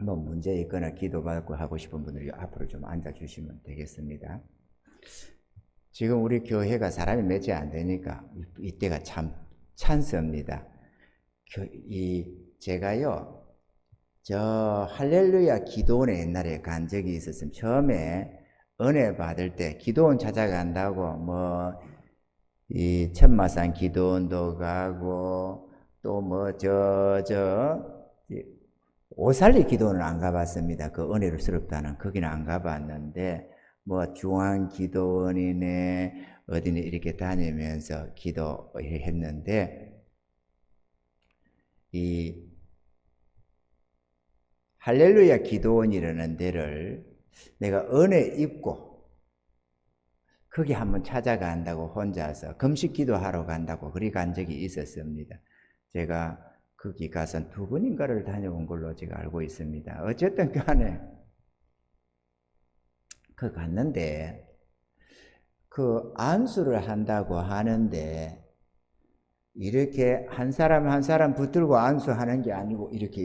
뭐 문제 있거나 기도받고 하고 싶은 분들이 앞으로 좀 앉아주시면 되겠습니다. 지금 우리 교회가 사람이 몇이 안 되니까 이때가 참 찬스입니다. 제가요, 저 할렐루야 기도원에 옛날에 간 적이 있었으면 처음에 은혜 받을 때 기도원 찾아간다고 뭐 이 천마산 기도원도 가고 또 뭐 오살리 기도원은 안 가봤습니다. 그 은혜로스럽다는 거기는 안 가봤는데 뭐 중앙 기도원이네 어디니 이렇게 다니면서 기도했는데 이 할렐루야 기도원이라는 데를 내가 은혜 입고 거기 한번 찾아간다고 혼자서 금식 기도하러 간다고 그리 간 적이 있었습니다. 제가 거기 가서 2번인가를 다녀온 걸로 제가 알고 있습니다. 어쨌든 간에 그 갔는데 그 안수를 한다고 하는데 이렇게 한 사람 한 사람 붙들고 안수하는 게 아니고 이렇게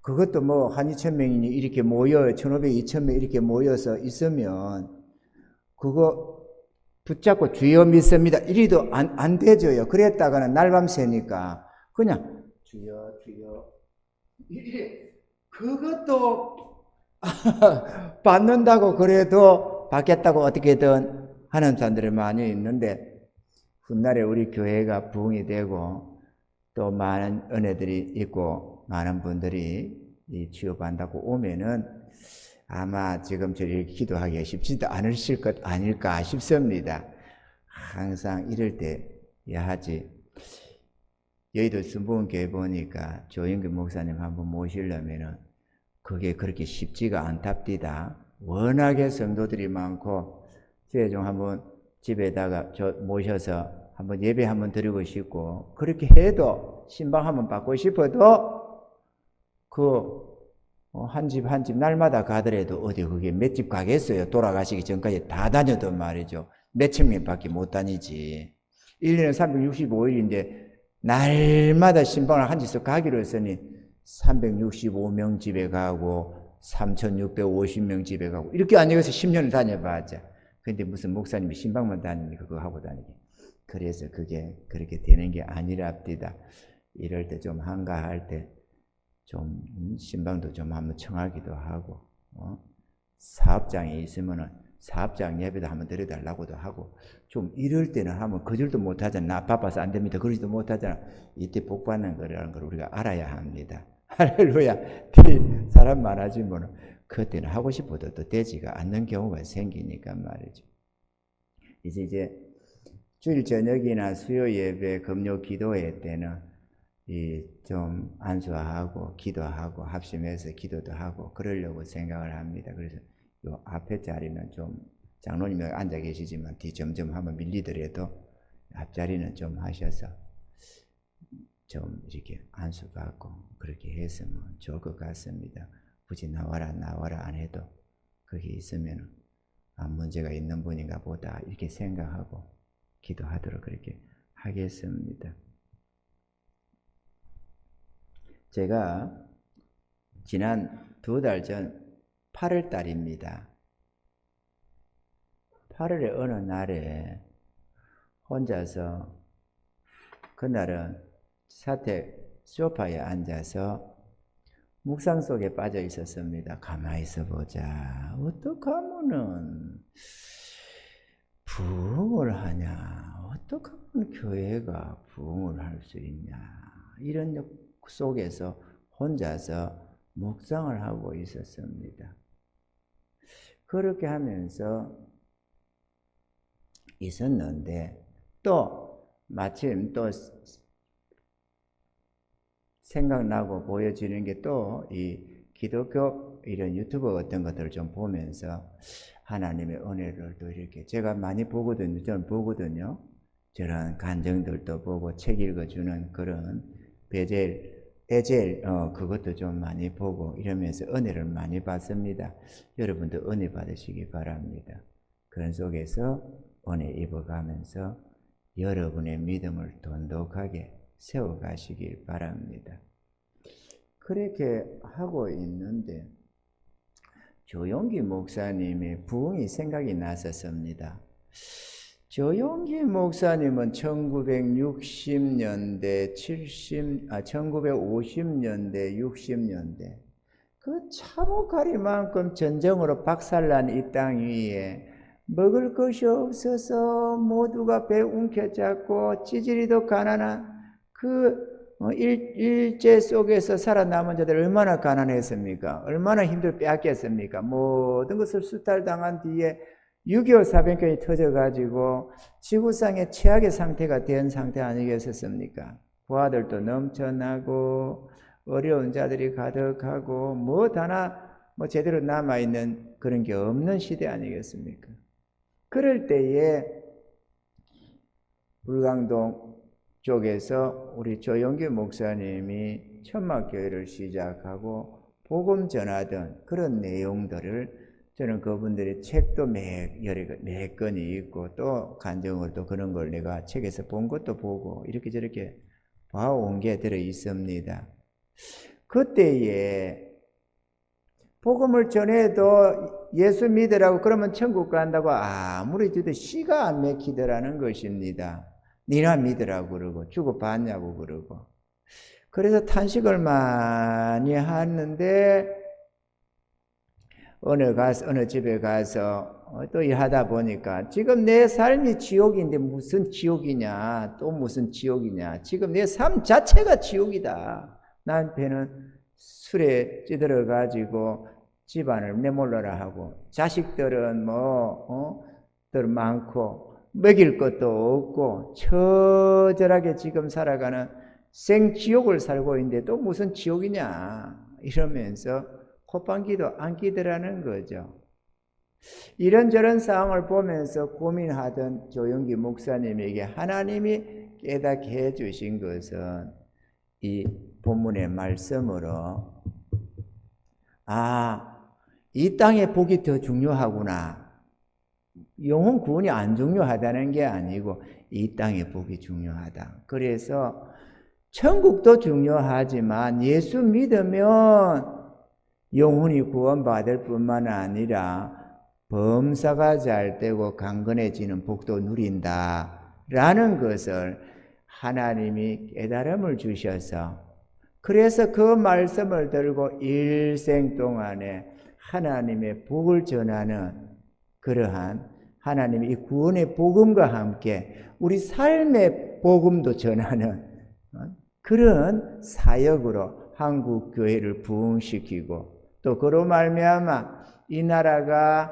그것도 뭐 한 2,000명이니 이렇게 모여 1,500, 2,000명 이렇게 모여서 있으면 그거 붙잡고 주여 믿습니다 이리도 안 되죠요. 그랬다가는 날밤 새니까 그냥 주여 이래 그것도 받는다고 그래도 받겠다고 어떻게든 하는 사람들이 많이 있는데 훗날에 우리 교회가 부흥이 되고 또 많은 은혜들이 있고 많은 분들이 취업한다고 오면은 아마 지금 저희 기도하기가 쉽지도 않으실 것 아닐까 싶습니다. 항상 이럴 때 야하지. 여의도 순복음교회 보니까 조영규 목사님 한번 모시려면은 그게 그렇게 쉽지가 않답디다. 워낙에 성도들이 많고 제가 좀 한번 집에다가 모셔서 한번 예배 한번 드리고 싶고 그렇게 해도 신방 한번 받고 싶어도 한 집 한 집 날마다 가더라도 어디 그게 몇 집 가겠어요. 돌아가시기 전까지 다 다녀도 말이죠. 몇천 명밖에 못 다니지. 1년에 365일인데 날마다 신방을 한 집씩 가기로 했으니 365명 집에 가고 3,650명 집에 가고 이렇게 안 여기서 10년을 다녀봤자. 근데 무슨 목사님이 신방만 다니니까 그거 하고 다니게. 그래서 그게 그렇게 되는 게 아니랍디다. 이럴 때 좀 한가할 때 좀 신방도 좀 한번 청하기도 하고 사업장이 있으면은 사업장 예배도 한번 드려달라고도 하고 좀 이럴 때는 하면 거절도 못하잖아. 나 바빠서 안 됩니다. 그러지도 못하잖아. 이때 복 받는 거라는 걸 우리가 알아야 합니다. 할렐루야. 사람 많아지면 그때는 하고 싶어도 또 되지가 않는 경우가 생기니까 말이죠. 이제 주일 저녁이나 수요 예배, 금요 기도회 때는 좀 안수하고 기도하고 합심해서 기도도 하고 그러려고 생각을 합니다. 그래서 요 앞에 자리는 좀 장로님이 앉아 계시지만 뒤 점점 한번 밀리더라도 앞자리는 좀 하셔서 좀 이렇게 안수받고 그렇게 했으면 좋을 것 같습니다. 굳이 나와라 안 해도 거기 있으면 문제가 있는 분인가 보다 이렇게 생각하고 기도하도록 그렇게 하겠습니다. 제가 지난 2달 전 8월 달입니다. 8월의 어느 날에 혼자서 그날은 사택 소파에 앉아서 묵상 속에 빠져 있었습니다. 가만히 있어 보자. 어떻게 하면은 부흥을 하냐? 어떻게 하면 교회가 부흥을 할 수 있냐? 이런 속에서 혼자서 묵상을 하고 있었습니다. 그렇게 하면서 있었는데 또 마침 또 생각나고 보여지는 게 또 이 기독교 이런 유튜브 어떤 것들을 좀 보면서 하나님의 은혜를 또 이렇게 제가 많이 보거든요. 저는 보거든요. 저런 간증들도 보고 책 읽어주는 그런 에젤 그것도 좀 많이 보고 이러면서 은혜를 많이 받습니다. 여러분도 은혜 받으시기 바랍니다. 그런 속에서 은혜 입어가면서 여러분의 믿음을 돈독하게 세워가시길 바랍니다. 그렇게 하고 있는데 조용기 목사님의 부흥이 생각이 났었습니다. 조용기 목사님은 1960년대, 1950년대, 60년대 그 참혹하리만큼 전쟁으로 박살난 이 땅 위에 먹을 것이 없어서 모두가 배 움켜잡고 찌질이도 가난한 그 일제 속에서 살아남은 자들 얼마나 가난했습니까? 얼마나 힘들 빼앗겼습니까? 모든 것을 수탈당한 뒤에 6.25 사변권이 터져가지고 지구상의 최악의 상태가 된 상태 아니겠습니까? 부하들도 넘쳐나고 어려운 자들이 가득하고 무엇 하나 제대로 남아있는 그런 게 없는 시대 아니겠습니까? 그럴 때에 불광동 쪽에서 우리 조용기 목사님이 천막교회를 시작하고 복음 전하던 그런 내용들을 저는 그분들의 책도 몇 건이 있고 또 간증으로 또 그런 걸 내가 책에서 본 것도 보고 이렇게 저렇게 봐온 게 들어 있습니다. 그때에 복음을 전해도 예수 믿으라고 그러면 천국 간다고 아무리 해도 씨가 안 맥히더라는 것입니다. 니나 믿으라고 그러고 주고 받냐고 그러고. 그래서 탄식을 많이 하는데 어느 집에 가서 또 일하다 보니까 지금 내 삶이 지옥인데 무슨 지옥이냐, 또 무슨 지옥이냐. 지금 내 삶 자체가 지옥이다. 남편은 술에 찌들어가지고 집안을 내몰라라 하고 자식들은 들 많고 먹일 것도 없고 처절하게 지금 살아가는 생지옥을 살고 있는데 또 무슨 지옥이냐 이러면서 콧방귀도 안 끼더라는 거죠. 이런저런 상황을 보면서 고민하던 조용기 목사님에게 하나님이 깨닫게 해주신 것은 이 본문의 말씀으로 이 땅의 복이 더 중요하구나. 영혼 구원이 안 중요하다는 게 아니고 이 땅의 복이 중요하다. 그래서 천국도 중요하지만 예수 믿으면 영혼이 구원받을 뿐만 아니라 범사가 잘 되고 강건해지는 복도 누린다라는 것을 하나님이 깨달음을 주셔서 그래서 그 말씀을 들고 일생 동안에 하나님의 복을 전하는 그러한 하나님의 이 구원의 복음과 함께 우리 삶의 복음도 전하는 그런 사역으로 한국 교회를 부흥시키고 또 그로 말미암아 이 나라가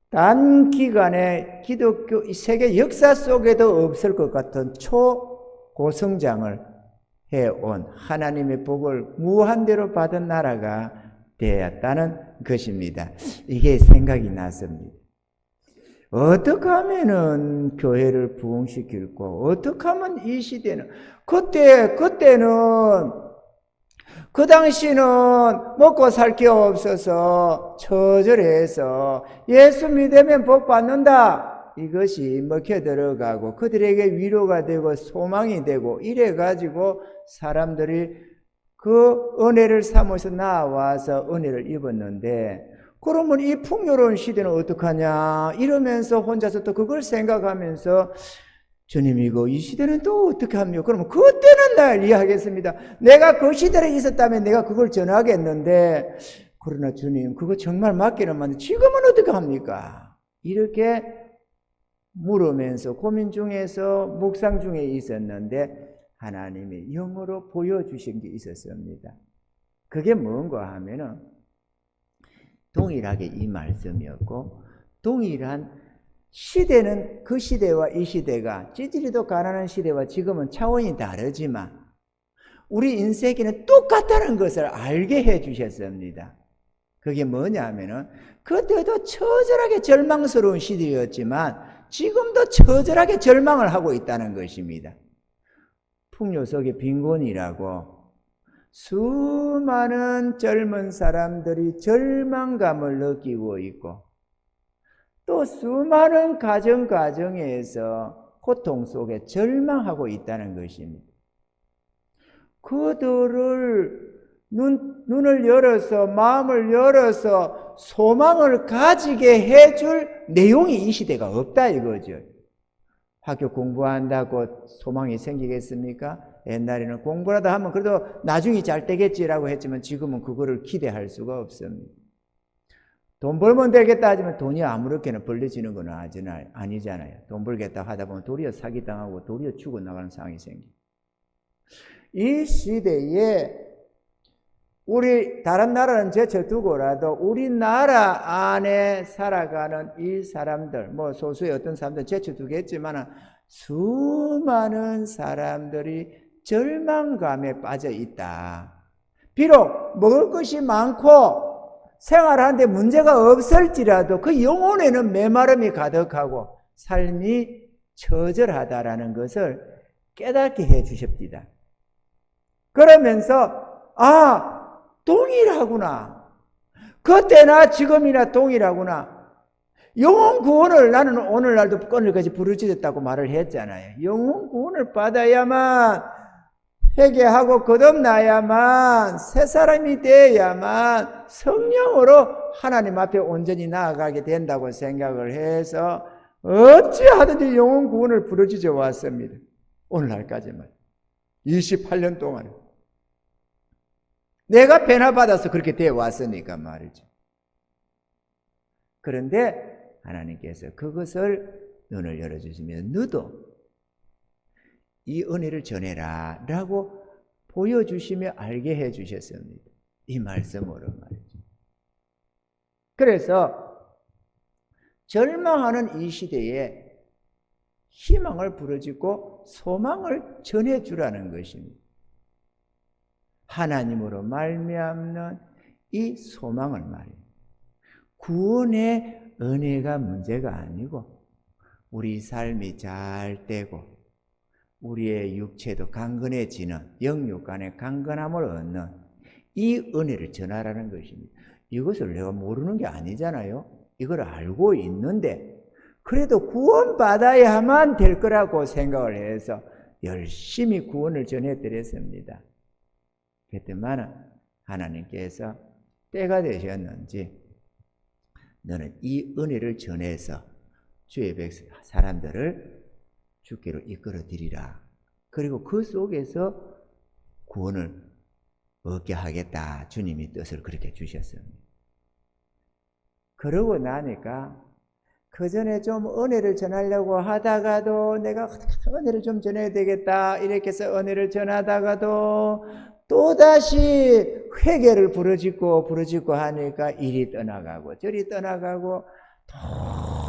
단기간에 기독교 세계 역사 속에도 없을 것 같은 초고성장을 해온 하나님의 복을 무한대로 받은 나라가 되었다는 것입니다. 이게 생각이 났습니다. 어떻게 하면은 교회를 부흥시킬고 어떻게 하면 이 시대는 그때는 그 당시는 먹고 살 게 없어서 처절해서 예수 믿으면 복 받는다. 이것이 먹혀 들어가고 그들에게 위로가 되고 소망이 되고 이래가지고 사람들이 그 은혜를 삼아서 나와서 은혜를 입었는데 그러면 이 풍요로운 시대는 어떡하냐 이러면서 혼자서 또 그걸 생각하면서 주님 이거 이 시대는 또 어떻게 합니까? 그러면 그때는 날 이해하겠습니다. 내가 그 시대에 있었다면 내가 그걸 전하겠는데 그러나 주님 그거 정말 맞기는 맞는데 지금은 어떻게 합니까? 이렇게 물으면서 고민 중에서 묵상 중에 있었는데 하나님이 영어로 보여주신 게 있었습니다. 그게 뭔가 하면은 동일하게 이 말씀이었고 동일한 시대는 그 시대와 이 시대가 찌질이도 가난한 시대와 지금은 차원이 다르지만 우리 인생에는 똑같다는 것을 알게 해 주셨습니다. 그게 뭐냐 하면은 그때도 처절하게 절망스러운 시대였지만 지금도 처절하게 절망을 하고 있다는 것입니다. 풍요 속의 빈곤이라고 수많은 젊은 사람들이 절망감을 느끼고 있고 또 수많은 가정에서 고통 속에 절망하고 있다는 것입니다. 그들을 눈을 열어서 마음을 열어서 소망을 가지게 해줄 내용이 이 시대가 없다 이거죠. 학교 공부한다고 소망이 생기겠습니까? 옛날에는 공부라도 하면 그래도 나중에 잘 되겠지라고 했지만 지금은 그거를 기대할 수가 없습니다. 돈 벌면 되겠다 하지만 돈이 아무렇게나 벌려지는 건 아니잖아요. 돈 벌겠다 하다 보면 도리어 사기당하고 도리어 죽어나가는 상황이 생깁니다. 이 시대에 우리 다른 나라는 제쳐두고라도 우리나라 안에 살아가는 이 사람들, 뭐 소수의 어떤 사람들 제쳐두겠지만 수많은 사람들이 절망감에 빠져 있다. 비록 먹을 것이 많고 생활하는데 문제가 없을지라도 그 영혼에는 메마름이 가득하고 삶이 처절하다라는 것을 깨닫게 해 주십니다. 그러면서 동일하구나. 그때나 지금이나 동일하구나. 영혼 구원을 나는 오늘날도 오늘까지 부르짖었다고 말을 했잖아요. 영혼 구원을 받아야만 회개하고 거듭나야만 새 사람이 되어야만 성령으로 하나님 앞에 온전히 나아가게 된다고 생각을 해서 어찌하든지 영혼 구원을 부르짖어 왔습니다. 오늘날까지만 28년 동안 내가 변화받아서 그렇게 되어 왔으니까 말이죠. 그런데 하나님께서 그것을 눈을 열어주시면 너도 이 은혜를 전해라 라고 보여주시며 알게 해주셨습니다. 이 말씀으로 말이죠. 그래서 절망하는 이 시대에 희망을 부르짖고 소망을 전해주라는 것입니다. 하나님으로 말미암는 이 소망을 말이에요. 구원의 은혜가 문제가 아니고 우리 삶이 잘 되고 우리의 육체도 강건해지는 영육 간의 강건함을 얻는 이 은혜를 전하라는 것입니다. 이것을 내가 모르는 게 아니잖아요. 이걸 알고 있는데 그래도 구원받아야만 될 거라고 생각을 해서 열심히 구원을 전해드렸습니다. 그랬더니 하나님께서 때가 되셨는지 너는 이 은혜를 전해서 주의 백성 사람들을 주께로 이끌어 드리라. 그리고 그 속에서 구원을 얻게 하겠다. 주님이 뜻을 그렇게 주셨습니다. 그러고 나니까 그 전에 좀 은혜를 전하려고 하다가도 내가 은혜를 좀 전해야 되겠다 이렇게 해서 은혜를 전하다가도 또다시 회개를 부르짖고 하니까 이리 떠나가고 저리 떠나가고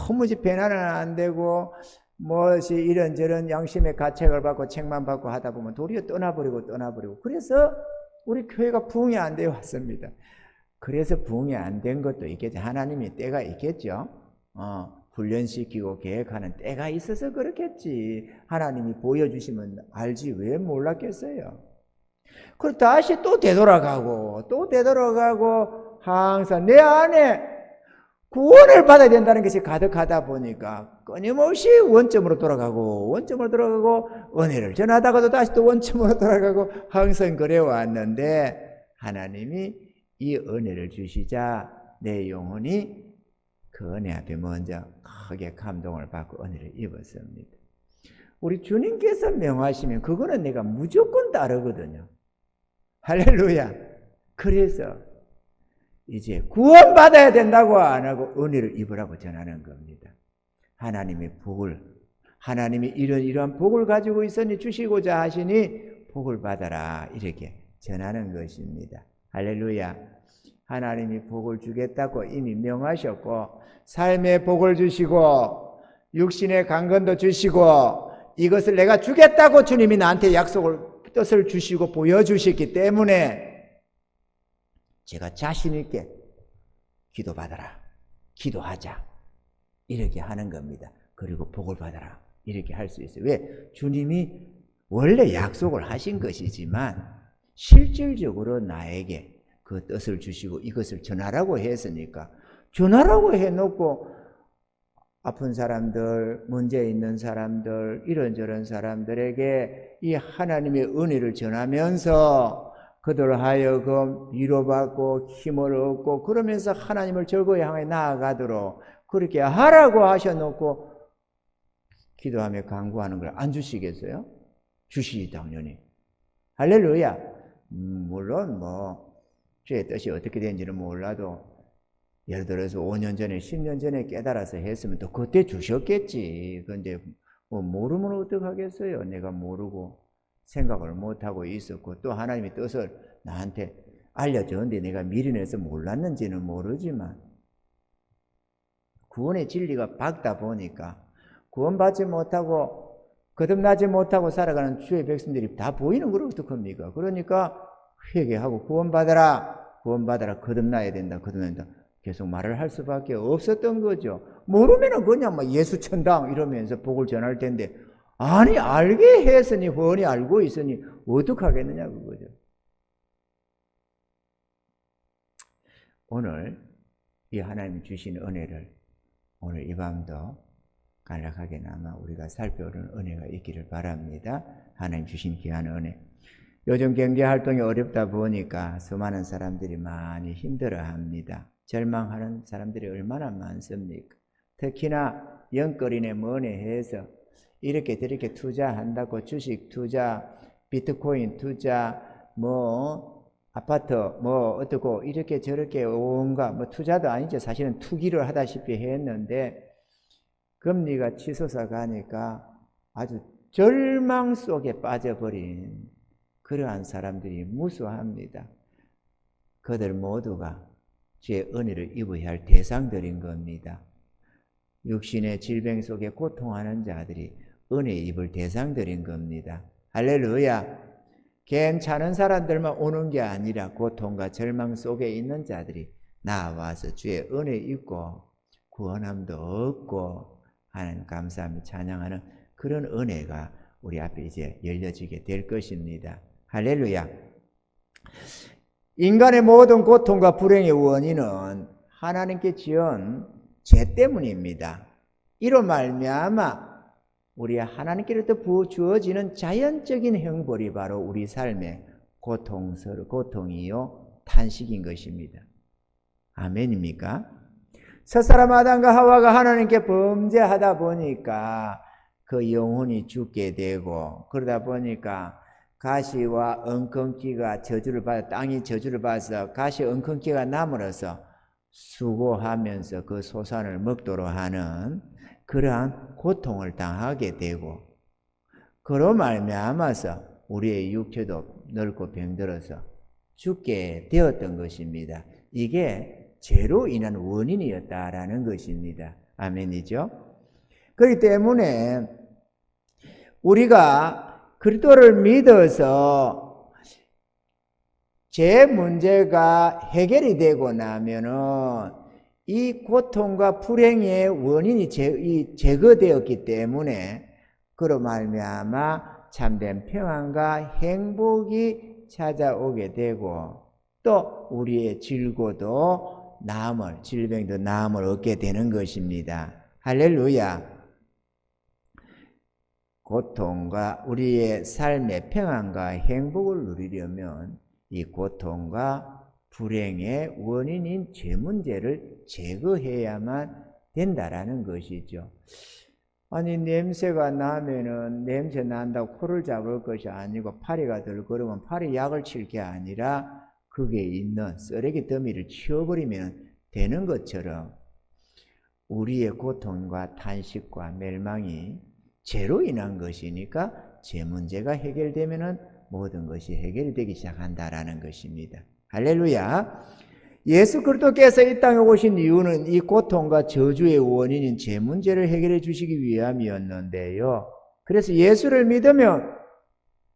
도무지 변화는 안 되고 무엇이 이런저런 양심의 가책을 받고 책만 받고 하다 보면 도리어 떠나버리고 그래서 우리 교회가 부흥이 안 되어 왔습니다. 그래서 부흥이 안 된 것도 있겠죠. 하나님이 때가 있겠죠. 훈련시키고 계획하는 때가 있어서 그렇겠지. 하나님이 보여주시면 알지 왜 몰랐겠어요. 그리고 다시 또 되돌아가고 항상 내 안에 구원을 받아야 된다는 것이 가득하다 보니까 끊임없이 원점으로 돌아가고 은혜를 전하다가도 다시 또 원점으로 돌아가고 항상 그래왔는데 하나님이 이 은혜를 주시자 내 영혼이 그 은혜 앞에 먼저 크게 감동을 받고 은혜를 입었습니다. 우리 주님께서 명하시면 그거는 내가 무조건 따르거든요. 할렐루야. 그래서 이제 구원받아야 된다고 안 하고 은혜를 입으라고 전하는 겁니다. 하나님의 복을, 하나님이 이러한 복을 가지고 있으니 주시고자 하시니 복을 받아라 이렇게 전하는 것입니다. 할렐루야. 하나님이 복을 주겠다고 이미 명하셨고 삶의 복을 주시고 육신의 강건도 주시고 이것을 내가 주겠다고 주님이 나한테 뜻을 주시고 보여주셨기 때문에 제가 자신 있게 기도받아라, 기도하자 이렇게 하는 겁니다. 그리고 복을 받아라 이렇게 할 수 있어요. 왜? 주님이 원래 약속을 하신 것이지만 실질적으로 나에게 그 뜻을 주시고 이것을 전하라고 했으니까 전하라고 해놓고 아픈 사람들, 문제 있는 사람들, 이런저런 사람들에게 이 하나님의 은혜를 전하면서 그들 하여금 위로받고 힘을 얻고 그러면서 하나님을 즐거이 향해 나아가도록 그렇게 하라고 하셔놓고 기도하며 간구하는 걸 안 주시겠어요? 주시지 당연히. 할렐루야. 물론 주의 뜻이 어떻게 되는지는 몰라도 예를 들어서 5년 전에 10년 전에 깨달아서 했으면 또 그때 주셨겠지. 그런데 모르면 어떡하겠어요? 내가 모르고 생각을 못하고 있었고 또 하나님의 뜻을 나한테 알려줬는데 내가 미련해서 몰랐는지는 모르지만 구원의 진리가 밝다 보니까 구원받지 못하고 거듭나지 못하고 살아가는 주의 백성들이 다 보이는 걸 어떡합니까? 그러니까 회개하고 구원받아라, 구원받아라, 거듭나야 된다, 거듭나야 된다. 계속 말을 할 수밖에 없었던 거죠. 모르면은 그냥 예수 천당 이러면서 복을 전할 텐데, 아니, 알게 했으니, 훤히 알고 있으니, 어떡하겠느냐, 그거죠. 오늘 이 하나님 주신 은혜를 오늘 이 밤도 간략하게나마 우리가 살펴보는 은혜가 있기를 바랍니다. 하나님 주신 귀한 은혜. 요즘 경제활동이 어렵다 보니까 수많은 사람들이 많이 힘들어합니다. 절망하는 사람들이 얼마나 많습니까? 특히나 영끌이네 뭐네 해서 이렇게 저렇게 투자한다고 주식 투자, 비트코인 투자, 아파트 어떻고 이렇게 저렇게 온갖 투자도 아니죠. 사실은 투기를 하다시피 했는데 금리가 치솟아 가니까 아주 절망 속에 빠져버린 그러한 사람들이 무수합니다. 그들 모두가 주의 은혜를 입어야 할 대상들인 겁니다. 육신의 질병 속에 고통하는 자들이 은혜 입을 대상들인 겁니다. 할렐루야. 괜찮은 사람들만 오는 게 아니라 고통과 절망 속에 있는 자들이 나와서 주의 은혜 입고 구원함도 얻고 하는 감사하며 찬양하는 그런 은혜가 우리 앞에 이제 열려지게 될 것입니다. 할렐루야. 인간의 모든 고통과 불행의 원인은 하나님께 지은 죄 때문입니다. 이로 말미암아 우리 하나님께로부터 부어주어지는 자연적인 형벌이 바로 우리 삶의 고통이요 탄식인 것입니다. 아멘입니까? 첫사람 아담과 하와가 하나님께 범죄하다 보니까 그 영혼이 죽게 되고 그러다 보니까 가시와 엉겅퀴가 저주를 받아 땅이 저주를 받아서 가시 엉겅퀴가 나무로서 수고하면서 그 소산을 먹도록 하는 그러한 고통을 당하게 되고 그로 말미암아서 우리의 육체도 늙고 병들어서 죽게 되었던 것입니다. 이게 죄로 인한 원인이었다라는 것입니다. 아멘이죠? 그렇기 때문에 우리가 그리스도를 믿어서 죄 문제가 해결이 되고 나면은 이 고통과 불행의 원인이 제거되었기 때문에 그로 말미암아 참된 평안과 행복이 찾아오게 되고 또 우리의 질고도 나음을 질병도 나음을 얻게 되는 것입니다. 할렐루야. 고통과 우리의 삶의 평안과 행복을 누리려면 이 고통과 불행의 원인인 죄 문제를 제거해야만 된다라는 것이죠. 아니 냄새가 나면은 냄새 난다고 코를 잡을 것이 아니고 파리가 들끓으면 파리 약을 칠 게 아니라 그게 있는 쓰레기 더미를 치워버리면 되는 것처럼 우리의 고통과 탄식과 멸망이 죄로 인한 것이니까 죄 문제가 해결되면은 모든 것이 해결되기 시작한다라는 것입니다. 할렐루야. 예수 그리스도께서 이 땅에 오신 이유는 이 고통과 저주의 원인인 죄 문제를 해결해 주시기 위함이었는데요. 그래서 예수를 믿으면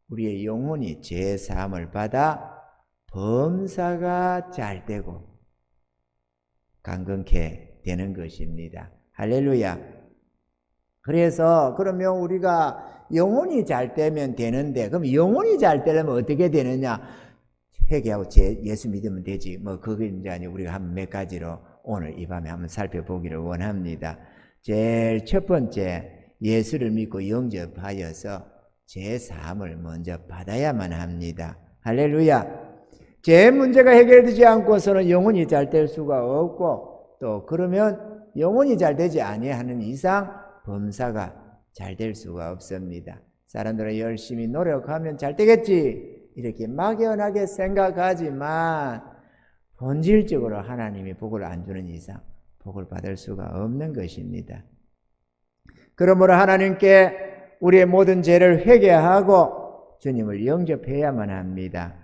우리의 영혼이 죄 사함을 받아 범사가 잘 되고 강건케 되는 것입니다. 할렐루야. 그래서 그러면 우리가 영혼이 잘 되면 되는데 그럼 영혼이 잘 되려면 어떻게 되느냐? 회개하고 예수 믿으면 되지. 그게 이제 아니 우리가 한 몇 가지로 오늘 이 밤에 한번 살펴보기를 원합니다. 제일 첫 번째, 예수를 믿고 영접하여서 죄 사함을 먼저 받아야만 합니다. 할렐루야. 제 문제가 해결되지 않고서는 영혼이 잘 될 수가 없고, 또 그러면 영혼이 잘 되지 아니하는 이상 범사가 잘 될 수가 없습니다. 사람들은 열심히 노력하면 잘 되겠지 이렇게 막연하게 생각하지만 본질적으로 하나님이 복을 안 주는 이상 복을 받을 수가 없는 것입니다. 그러므로 하나님께 우리의 모든 죄를 회개하고 주님을 영접해야만 합니다.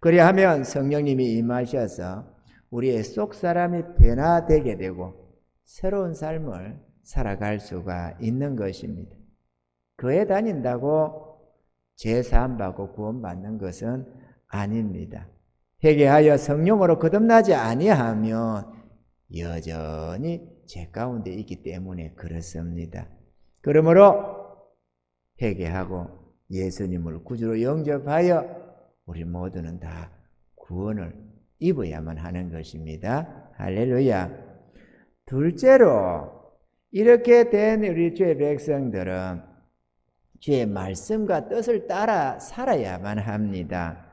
그리하면 성령님이 임하셔서 우리의 속사람이 변화되게 되고 새로운 삶을 살아갈 수가 있는 것입니다. 교회 다닌다고 죄 사함받고 구원받는 것은 아닙니다. 회개하여 성령으로 거듭나지 아니하면 여전히 죄 가운데 있기 때문에 그렇습니다. 그러므로 회개하고 예수님을 구주로 영접하여 우리 모두는 다 구원을 입어야만 하는 것입니다. 할렐루야. 둘째로 이렇게 된 우리 주의 백성들은 주의 말씀과 뜻을 따라 살아야만 합니다.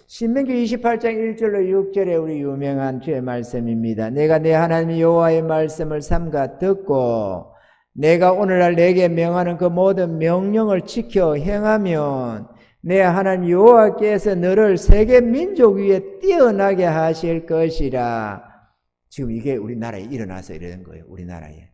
신명기 28장 1절로 6절에 우리 유명한 주의 말씀입니다. 내가 내 하나님 여호와의 말씀을 삼가 듣고 내가 오늘날 내게 명하는 그 모든 명령을 지켜 행하면 내 하나님 여호와께서 너를 세계 민족 위에 뛰어나게 하실 것이라. 지금 이게 우리나라에 일어나서 이러는 거예요. 우리나라에.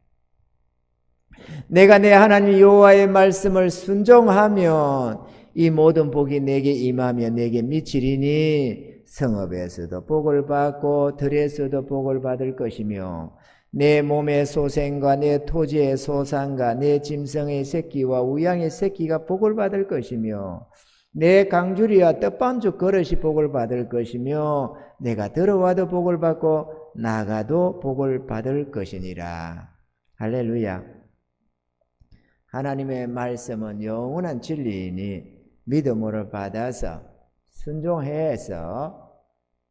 내가 내 하나님 여호와의 말씀을 순종하면 이 모든 복이 내게 임하며 내게 미치리니 성읍에서도 복을 받고 들에서도 복을 받을 것이며 내 몸의 소생과 내 토지의 소산과 내 짐승의 새끼와 우양의 새끼가 복을 받을 것이며 내 강주리와 떡반죽 그릇이 복을 받을 것이며 내가 들어와도 복을 받고 나가도 복을 받을 것이니라. 할렐루야. 하나님의 말씀은 영원한 진리이니 믿음으로 받아서 순종해서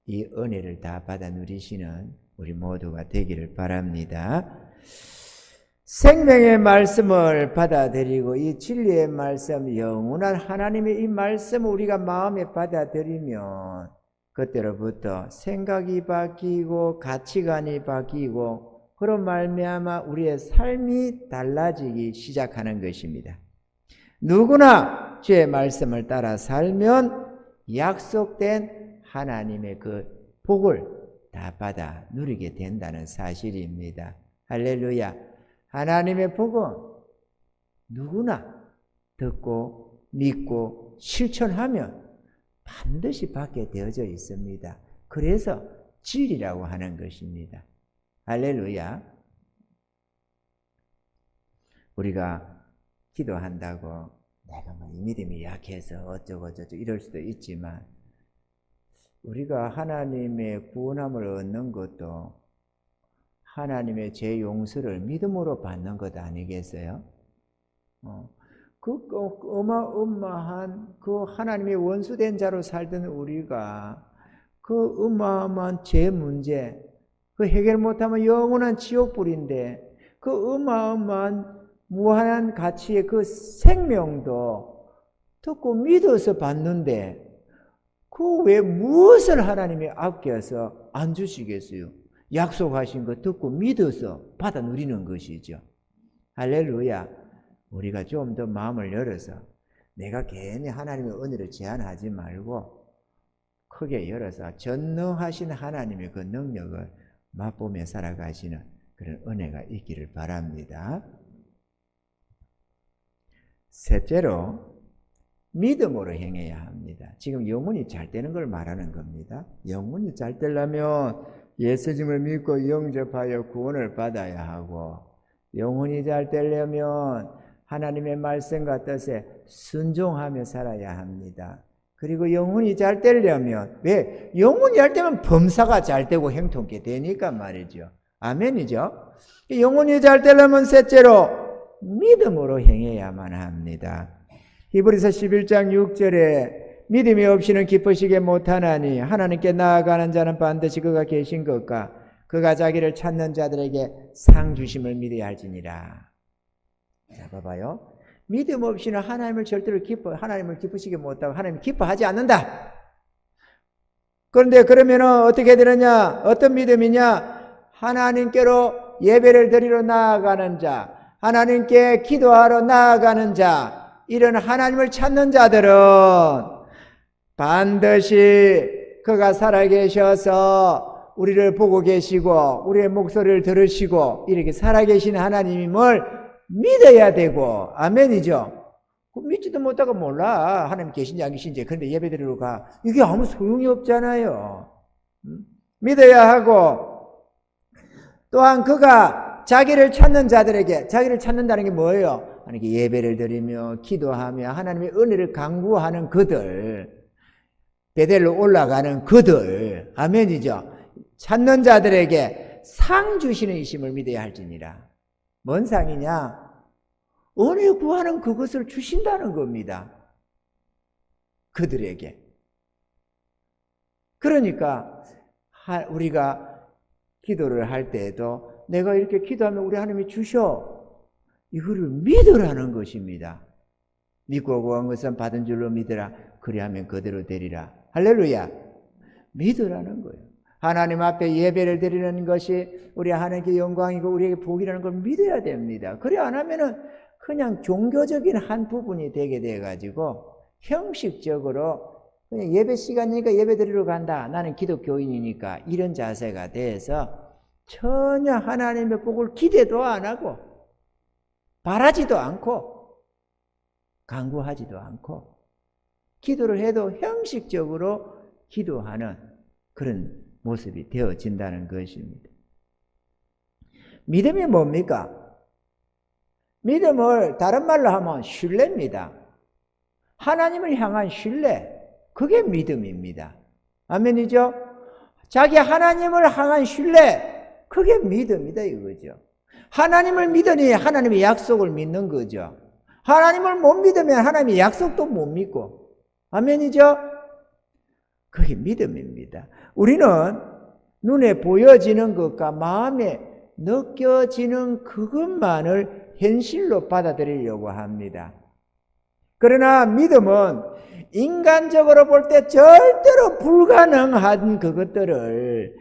이 은혜를 다 받아 누리시는 우리 모두가 되기를 바랍니다. 생명의 말씀을 받아들이고 이 진리의 말씀, 영원한 하나님의 이 말씀을 우리가 마음에 받아들이면 그때로부터 생각이 바뀌고 가치관이 바뀌고 그런 말미암아 우리의 삶이 달라지기 시작하는 것입니다. 누구나 주의 말씀을 따라 살면 약속된 하나님의 그 복을 다 받아 누리게 된다는 사실입니다. 할렐루야. 하나님의 복은 누구나 듣고 믿고 실천하면 반드시 받게 되어져 있습니다. 그래서 진리라고 하는 것입니다. 할렐루야. 우리가 기도한다고 내가 뭐 믿음이 약해서 어쩌고 이럴 수도 있지만 우리가 하나님의 구원함을 얻는 것도 하나님의 죄 용서를 믿음으로 받는 것 아니겠어요? 그 어마어마한 그 하나님의 원수된 자로 살던 우리가 그 어마어마한 죄 문제 그 해결 못하면 영원한 지옥불인데 그 어마어마한 무한한 가치의 그 생명도 듣고 믿어서 받는데 그 왜 무엇을 하나님이 아껴서 안 주시겠어요? 약속하신 거 듣고 믿어서 받아 누리는 것이죠. 할렐루야. 우리가 좀 더 마음을 열어서 내가 괜히 하나님의 은혜를 제한하지 말고 크게 열어서 전능하신 하나님의 그 능력을 맛보며 살아가시는 그런 은혜가 있기를 바랍니다. 셋째로 믿음으로 행해야 합니다. 지금 영혼이 잘 되는 걸 말하는 겁니다. 영혼이 잘 되려면 예수님을 믿고 영접하여 구원을 받아야 하고 영혼이 잘 되려면 하나님의 말씀과 뜻에 순종하며 살아야 합니다. 그리고 영혼이 잘 되려면 왜? 영혼이 잘 되면 범사가 잘 되고 형통케 되니까 말이죠. 아멘이죠. 영혼이 잘 되려면 셋째로 믿음으로 행해야만 합니다. 히브리서 11장 6절에 믿음이 없이는 기쁘시게 못하나니 하나님께 나아가는 자는 반드시 그가 계신 것과 그가 자기를 찾는 자들에게 상 주심을 믿어야 할지니라. 자, 봐봐요. 믿음 없이는 하나님을 절대로 하나님을 기쁘시게 못하고 하나님을 기뻐하지 않는다. 그런데 그러면은 어떻게 되느냐? 어떤 믿음이냐? 하나님께로 예배를 드리러 나아가는 자, 하나님께 기도하러 나아가는 자, 이런 하나님을 찾는 자들은 반드시 그가 살아계셔서 우리를 보고 계시고 우리의 목소리를 들으시고 이렇게 살아계신 하나님을 믿어야 되고, 아멘이죠. 믿지도 못하고 몰라 하나님 계신지 안 계신지. 그런데 예배 드리러 가, 이게 아무 소용이 없잖아요. 믿어야 하고, 또한 그가 자기를 찾는 자들에게, 자기를 찾는다는 게 뭐예요? 하나님께 예배를 드리며 기도하며 하나님의 은혜를 강구하는 그들, 베델로 올라가는 그들, 아멘이죠. 찾는 자들에게 상 주시는 이심을 믿어야 할지니라. 뭔 상이냐? 은혜 구하는 그것을 주신다는 겁니다. 그들에게. 그러니까 우리가 기도를 할 때에도 내가 이렇게 기도하면 우리 하나님이 주셔, 이거를 믿으라는 것입니다. 믿고 구한 것은 받은 줄로 믿으라. 그리하면 그대로 되리라. 할렐루야. 믿으라는 거예요. 하나님 앞에 예배를 드리는 것이 우리 하나님께 영광이고 우리에게 복이라는 걸 믿어야 됩니다. 그래 안 하면은 그냥 종교적인 한 부분이 되게 돼가지고 형식적으로 그냥 예배 시간이니까 예배 드리러 간다, 나는 기독교인이니까, 이런 자세가 돼서 전혀 하나님의 복을 기대도 안 하고 바라지도 않고 간구하지도 않고 기도를 해도 형식적으로 기도하는 그런 모습이 되어진다는 것입니다. 믿음이 뭡니까? 믿음을 다른 말로 하면 신뢰입니다. 하나님을 향한 신뢰, 그게 믿음입니다. 아멘이죠? 자기 하나님을 향한 신뢰, 그게 믿음이다 이거죠. 하나님을 믿으니 하나님의 약속을 믿는 거죠. 하나님을 못 믿으면 하나님의 약속도 못 믿고, 아멘이죠? 그게 믿음입니다. 우리는 눈에 보여지는 것과 마음에 느껴지는 그것만을 현실로 받아들이려고 합니다. 그러나 믿음은 인간적으로 볼 때 절대로 불가능한 그것들을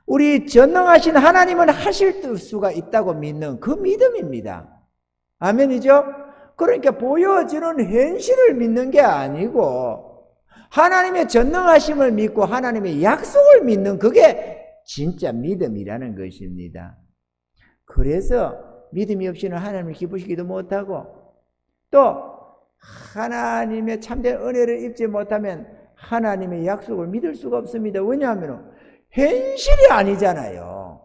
우리 전능하신 하나님은 하실 수가 있다고 믿는 그 믿음입니다. 아멘이죠? 그러니까 보여지는 현실을 믿는 게 아니고 하나님의 전능하심을 믿고 하나님의 약속을 믿는, 그게 진짜 믿음이라는 것입니다. 그래서 믿음이 없이는 하나님을 기쁘시기도 못하고, 또 하나님의 참된 은혜를 입지 못하면 하나님의 약속을 믿을 수가 없습니다. 왜냐하면 현실이 아니잖아요.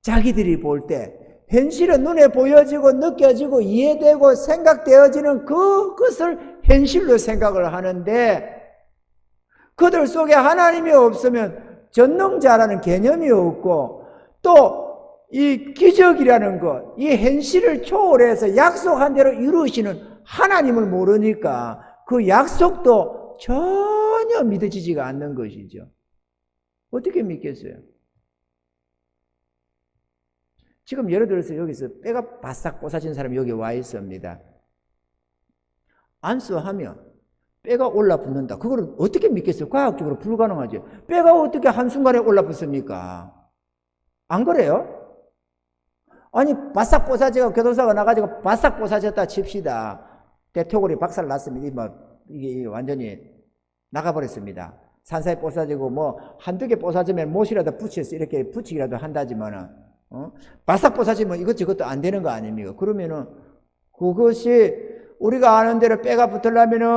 자기들이 볼 때 현실은 눈에 보여지고 느껴지고 이해되고 생각되어지는 그것을 현실로 생각을 하는데, 그들 속에 하나님이 없으면 전능자라는 개념이 없고, 또 이 기적이라는 것, 이 현실을 초월해서 약속한 대로 이루시는 하나님을 모르니까 그 약속도 전혀 믿어지지가 않는 것이죠. 어떻게 믿겠어요? 지금 예를 들어서 여기서 뼈가 바싹 부서진 사람이 여기 와 있습니다. 안수하면 뼈가 올라붙는다. 그걸 어떻게 믿겠어요? 과학적으로 불가능하죠. 뼈가 어떻게 한순간에 올라붙습니까? 안 그래요? 아니, 바싹 부서지고 교도소가 나가지고 바싹 부서졌다 칩시다. 대토골이 박살 났습니다. 이게 완전히 나가버렸습니다. 산사에 부서지고 뭐 한두 개 부서지면 못이라도 붙여서 이렇게 붙이기라도 한다지만은, 바싹 부서지면 이것저것도 안 되는 거 아닙니까? 그러면은 그것이 우리가 아는 대로 뼈가 붙으려면은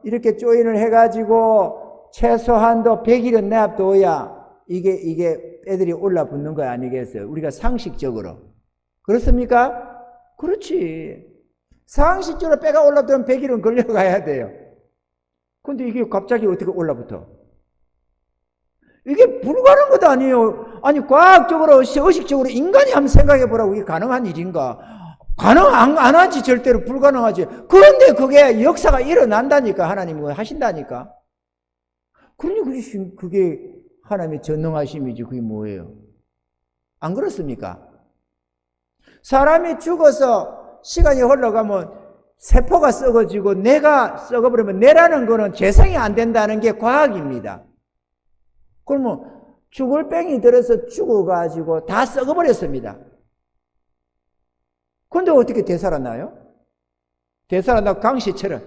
이렇게 조인을 해가지고 최소한도 100일은 내압둬야 이게 애들이 올라붙는 거 아니겠어요? 우리가 상식적으로. 그렇습니까? 그렇지. 상식적으로 뼈가 올라붙으면 100일은 걸려가야 돼요. 근데 이게 갑자기 어떻게 올라붙어? 이게 불가능한 것도 아니에요. 아니, 과학적으로, 의식적으로 인간이 한번 생각해 보라고, 이게 가능한 일인가? 안 하지, 절대로 불가능하지. 그런데 그게 역사가 일어난다니까, 하나님이 하신다니까. 그러니 그게 하나님의 전능하심이지, 그게 뭐예요? 안 그렇습니까? 사람이 죽어서 시간이 흘러가면 세포가 썩어지고 내가 썩어버리면 내라는 거는 재생이 안 된다는 게 과학입니다. 그러면 죽을 병이 들어서 죽어가지고 다 썩어버렸습니다. 그런데 어떻게 되살아나요? 되살아나고 강씨처럼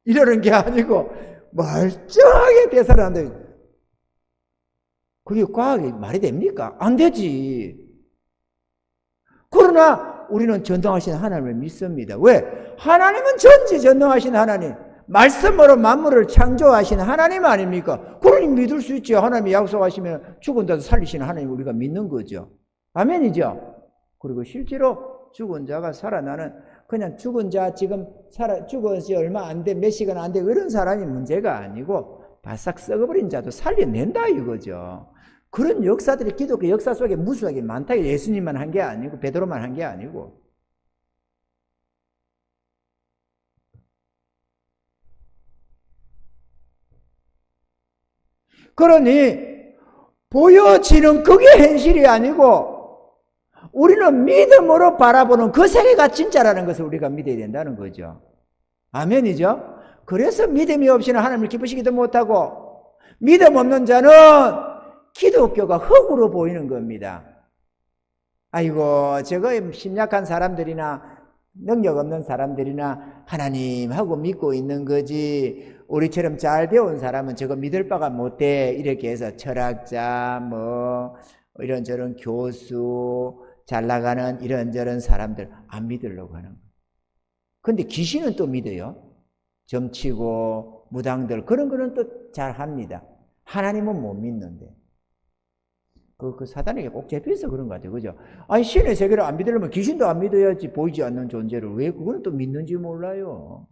이러는 게 아니고 멀쩡하게 되살아난다. 그게 과학이 말이 됩니까? 안 되지. 그러나 우리는 전능하신 하나님을 믿습니다. 왜? 하나님은 전지전능하신 하나님, 말씀으로 만물을 창조하신 하나님 아닙니까? 그러니 믿을 수 있죠. 하나님이 약속하시면 죽은 자도 살리시는 하나님 우리가 믿는 거죠. 아멘이죠. 그리고 실제로 죽은 자가 살아나는, 그냥 죽은 자 지금 죽은 지 얼마 안 돼, 몇 시간 안 돼, 그런 사람이 문제가 아니고 바싹 썩어버린 자도 살려낸다 이거죠. 그런 역사들이 기독교 역사 속에 무수하게 많다. 예수님만 한 게 아니고 베드로만 한 게 아니고. 그러니 보여지는 그게 현실이 아니고 우리는 믿음으로 바라보는 그 세계가 진짜라는 것을 우리가 믿어야 된다는 거죠. 아멘이죠? 그래서 믿음이 없이는 하나님을 기쁘시기도 못하고, 믿음 없는 자는 기독교가 흙으로 보이는 겁니다. 아이고, 저거 심약한 사람들이나 능력 없는 사람들이나 하나님하고 믿고 있는 거지, 우리처럼 잘 배운 사람은 저거 믿을 바가 못돼, 이렇게 해서 철학자, 이런저런 교수, 잘 나가는 이런저런 사람들 안 믿으려고 하는 거예요. 근데 귀신은 또 믿어요. 점치고 무당들 그런 거는 또 잘 합니다. 하나님은 못 믿는데. 그 사단에게 꼭 잡혀서 그런 것 같아요. 그죠? 아니, 신의 세계를 안 믿으려면 귀신도 안 믿어야지, 보이지 않는 존재를. 왜 그거는 또 믿는지 몰라요.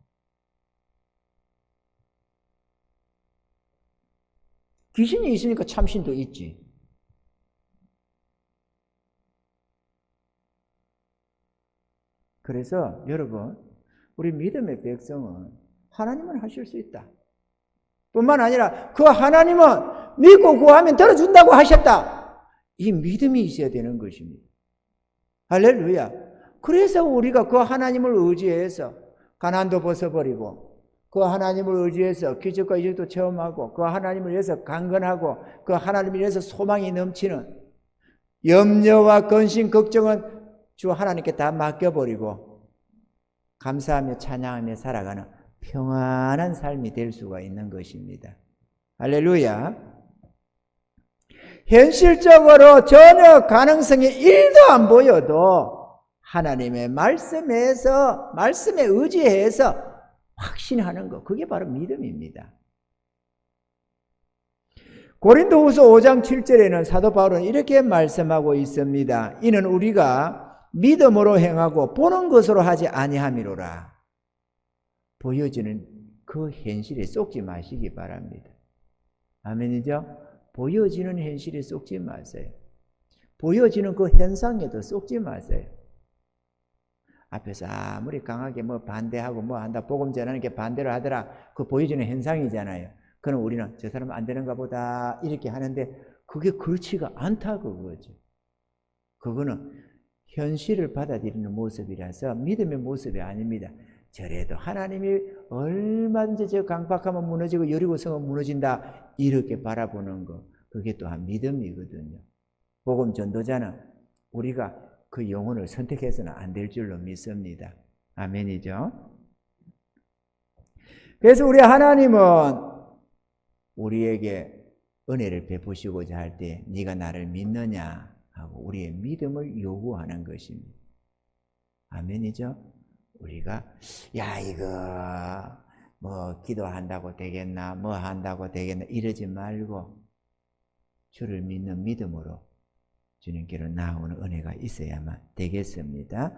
귀신이 있으니까 참신도 있지. 그래서 여러분, 우리 믿음의 백성은 하나님은 하실 수 있다. 뿐만 아니라 그 하나님은 믿고 구하면 들어준다고 하셨다. 이 믿음이 있어야 되는 것입니다. 할렐루야. 그래서 우리가 그 하나님을 의지해서 가난도 벗어버리고, 그 하나님을 의지해서 기적과 이적도 체험하고, 그 하나님을 위해서 강건하고, 그 하나님을 위해서 소망이 넘치는, 염려와 근심, 걱정은 주 하나님께 다 맡겨버리고 감사하며 찬양하며 살아가는 평안한 삶이 될 수가 있는 것입니다. 할렐루야. 현실적으로 전혀 가능성이 1도 안 보여도 하나님의 말씀에 의지해서 확신하는 것, 그게 바로 믿음입니다. 고린도후서 5장 7절에는 사도 바울은 이렇게 말씀하고 있습니다. 이는 우리가 믿음으로 행하고 보는 것으로 하지 아니함이로라. 보여지는 그 현실에 쏙지 마시기 바랍니다. 아멘이죠? 보여지는 현실에 쏙지 마세요. 보여지는 그 현상에도 쏙지 마세요. 앞에서 아무리 강하게 반대하고 한다, 복음 전하는 게 반대를 하더라, 그 보여지는 현상이잖아요. 그럼 우리는 저 사람은 안 되는가 보다 이렇게 하는데 그게 그렇지가 않다 그거죠. 그거는 현실을 받아들이는 모습이라서 믿음의 모습이 아닙니다. 저래도 하나님이 얼마든지 저 강박하면 무너지고 여리고성은 무너진다, 이렇게 바라보는 거, 그게 또한 믿음이거든요. 복음 전도자는 우리가 그 영혼을 선택해서는 안 될 줄로 믿습니다. 아멘이죠. 그래서 우리 하나님은 우리에게 은혜를 베푸시고자 할 때 네가 나를 믿느냐 하고 우리의 믿음을 요구하는 것입니다. 아멘이죠. 우리가 이거 기도한다고 되겠나, 한다고 되겠나 이러지 말고 주를 믿는 믿음으로 주님께로 나오는 은혜가 있어야만 되겠습니다.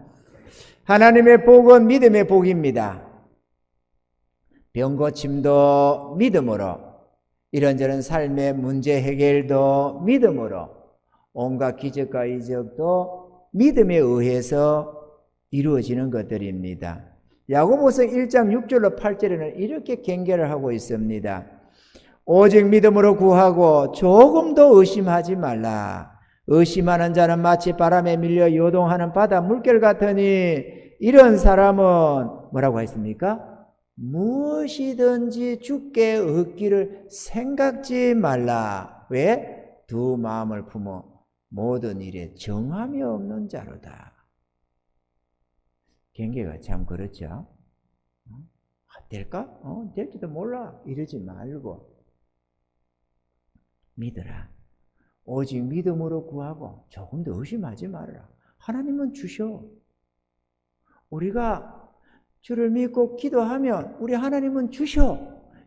하나님의 복은 믿음의 복입니다. 병고침도 믿음으로, 이런저런 삶의 문제 해결도 믿음으로, 온갖 기적과 이적도 믿음에 의해서 이루어지는 것들입니다. 야고보서 1장 6절로 8절에는 이렇게 경계를 하고 있습니다. 오직 믿음으로 구하고 조금도 의심하지 말라. 의심하는 자는 마치 바람에 밀려 요동하는 바다 물결 같으니 이런 사람은 뭐라고 했습니까? 무엇이든지 주께 얻기를 생각지 말라. 왜? 두 마음을 품어 모든 일에 정함이 없는 자로다. 경계가 참 그렇죠. 될까? 될지도 몰라. 이러지 말고 믿어라. 오직 믿음으로 구하고 조금 더 의심하지 말아라. 하나님은 주셔. 우리가 주를 믿고 기도하면 우리 하나님은 주셔.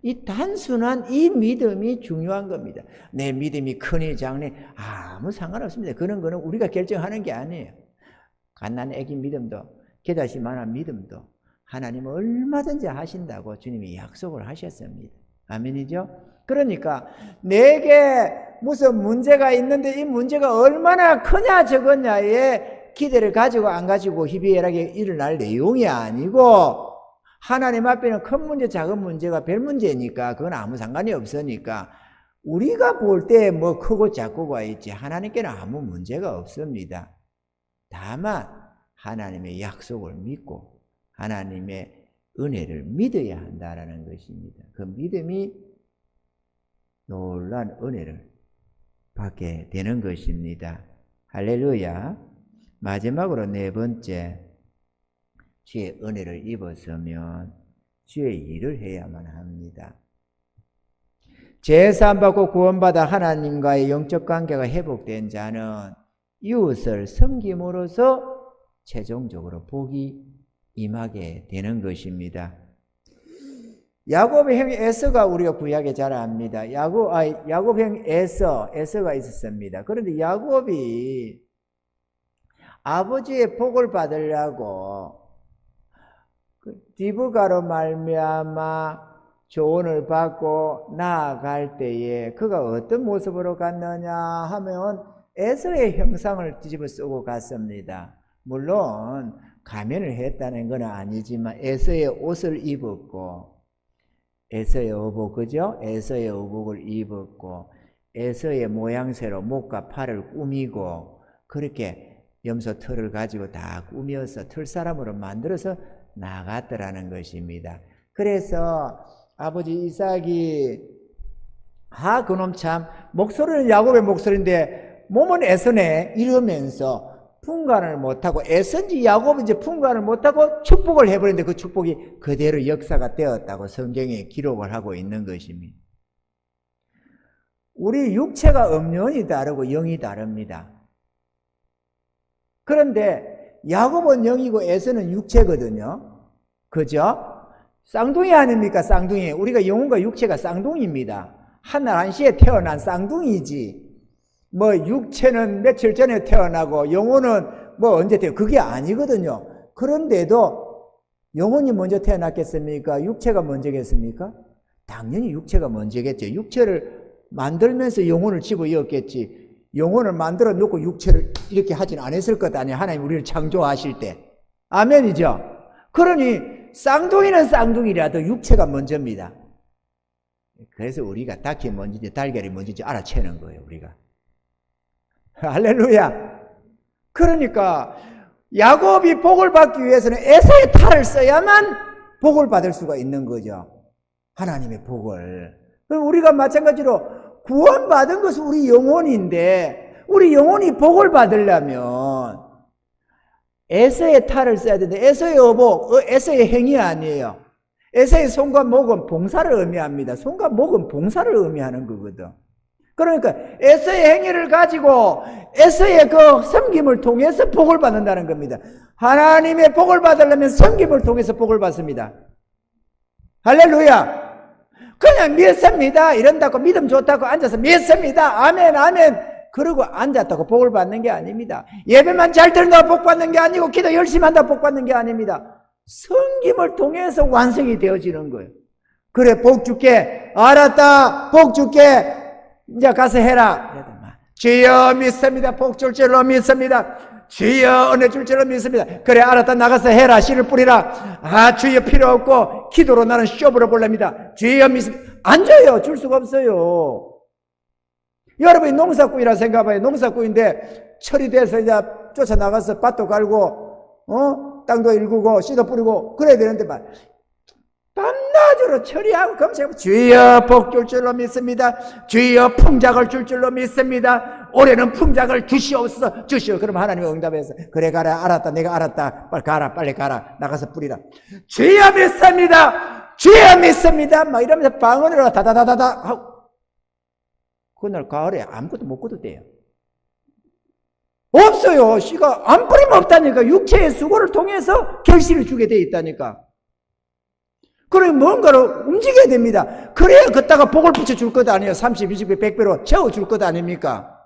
이 단순한 이 믿음이 중요한 겁니다. 내 믿음이 크니 작니 아무 상관없습니다. 그런 거는 우리가 결정하는 게 아니에요. 갓난 애기 믿음도 겨자씨만한 믿음도 하나님은 얼마든지 하신다고 주님이 약속을 하셨습니다. 아멘이죠? 그러니까 내게 무슨 문제가 있는데 이 문제가 얼마나 크냐 적었냐에 기대를 가지고 안 가지고 희비애락이 일어날 내용이 아니고 하나님 앞에는 큰 문제 작은 문제가 별 문제니까 그건 아무 상관이 없으니까 우리가 볼 때 뭐 크고 작고가 있지 하나님께는 아무 문제가 없습니다. 다만 하나님의 약속을 믿고 하나님의 은혜를 믿어야 한다는 것입니다. 그 믿음이 놀라운 은혜를 받게 되는 것입니다. 할렐루야. 마지막으로 네 번째, 주의 은혜를 입었으면 주의 일을 해야만 합니다. 제사함받고 구원받아 하나님과의 영적 관계가 회복된 자는 이웃을 섬김으로써 최종적으로 복이 임하게 되는 것입니다. 야곱의 형 에서가 우리가 구약에 잘 압니다. 야곱 형 에서가 있었습니다. 그런데 야곱이 아버지의 복을 받으려고 디브가로 말미암아 조언을 받고 나아갈 때에 그가 어떤 모습으로 갔느냐 하면 에서의 형상을 뒤집어 쓰고 갔습니다. 물론 가면을 했다는 건 아니지만 에서의 옷을 입었고 에서의 어복, 그죠? 에서의 어복을 입었고 에서의 모양새로 목과 팔을 꾸미고 그렇게 염소 털을 가지고 다 꾸며서 털사람으로 만들어서 나갔더라는 것입니다. 그래서 아버지 이삭이 그놈 참 목소리는 야곱의 목소리인데 몸은 에서네 이러면서 분간을 못하고 애선지 야곱은 이제 분간을 못하고 축복을 해버렸는데 그 축복이 그대로 역사가 되었다고 성경에 기록을 하고 있는 것입니다. 우리 육체가 음연이 다르고 영이 다릅니다. 그런데 야곱은 영이고 에서는 육체거든요. 그죠? 쌍둥이 아닙니까? 쌍둥이. 우리가 영혼과 육체가 쌍둥이입니다. 한날 한시에 태어난 쌍둥이지. 뭐 육체는 며칠 전에 태어나고 영혼은 뭐 언제 태어나고 그게 아니거든요. 그런데도 영혼이 먼저 태어났겠습니까? 육체가 먼저겠습니까? 당연히 육체가 먼저겠죠. 육체를 만들면서 영혼을 집어넣었겠지. 영혼을 만들어 놓고 육체를 이렇게 하진 않았을 것 아니에요. 하나님 우리를 창조하실 때. 아멘이죠. 그러니 쌍둥이는 쌍둥이라도 육체가 먼저입니다. 그래서 우리가 닭이 먼저인지 달걀이 먼저인지 알아채는 거예요. 우리가. 할렐루야. 그러니까 야곱이 복을 받기 위해서는 에서의 탈을 써야만 복을 받을 수가 있는 거죠. 하나님의 복을. 그럼 우리가 마찬가지로 구원받은 것은 우리 영혼인데 우리 영혼이 복을 받으려면 에서의 탈을 써야 되는데 에서의 어복, 에서의 행위 아니에요. 에서의 손과 목은 봉사를 의미합니다. 손과 목은 봉사를 의미하는 거거든. 그러니까 에서의 행위를 가지고 에서의 그 섬김을 통해서 복을 받는다는 겁니다. 하나님의 복을 받으려면 섬김을 통해서 복을 받습니다. 할렐루야. 그냥 믿습니다 이런다고 믿음 좋다고 앉아서 믿습니다 아멘 아멘 그러고 앉았다고 복을 받는 게 아닙니다. 예배만 잘 드린다고 복 받는 게 아니고 기도 열심히 한다고 복 받는 게 아닙니다. 섬김을 통해서 완성이 되어지는 거예요. 그래 복 줄게 알았다 복 줄게 이제 가서 해라. 주여 믿습니다. 복 줄 줄로 믿습니다. 주여 은혜 줄 줄로 믿습니다. 그래 알았다 나가서 해라. 씨를 뿌리라. 주여 필요 없고 기도로 나는 쇼부로 볼랍니다. 주여 믿습니다. 앉아요. 줄 수가 없어요. 여러분이 농사꾼이라 생각해봐요. 농사꾼인데 철이 돼서 이제 쫓아나가서 밭도 갈고 땅도 일구고 씨도 뿌리고 그래야 되는데 말 가지로 처리하고 검색하고 주여 복 줄 줄로 믿습니다. 주여 풍작을 줄 줄로 믿습니다. 올해는 풍작을 주시옵소서. 주시오. 그럼 하나님이 응답해서 그래 가라. 알았다. 내가 알았다. 빨리 가라. 빨리 가라. 나가서 뿌리라. 주여 믿습니다. 주여 믿습니다. 막 이러면서 방언으로 다다다다다 하고 그날 가을에 아무것도 못 거도 돼요. 없어요. 씨가 안 뿌리면 없다니까. 육체의 수고를 통해서 결실을 주게 돼 있다니까. 그래 뭔가를 움직여야 됩니다. 그래야 걷다가 복을 붙여줄 것 아니에요. 30, 20배, 100배로 채워줄 것 아닙니까?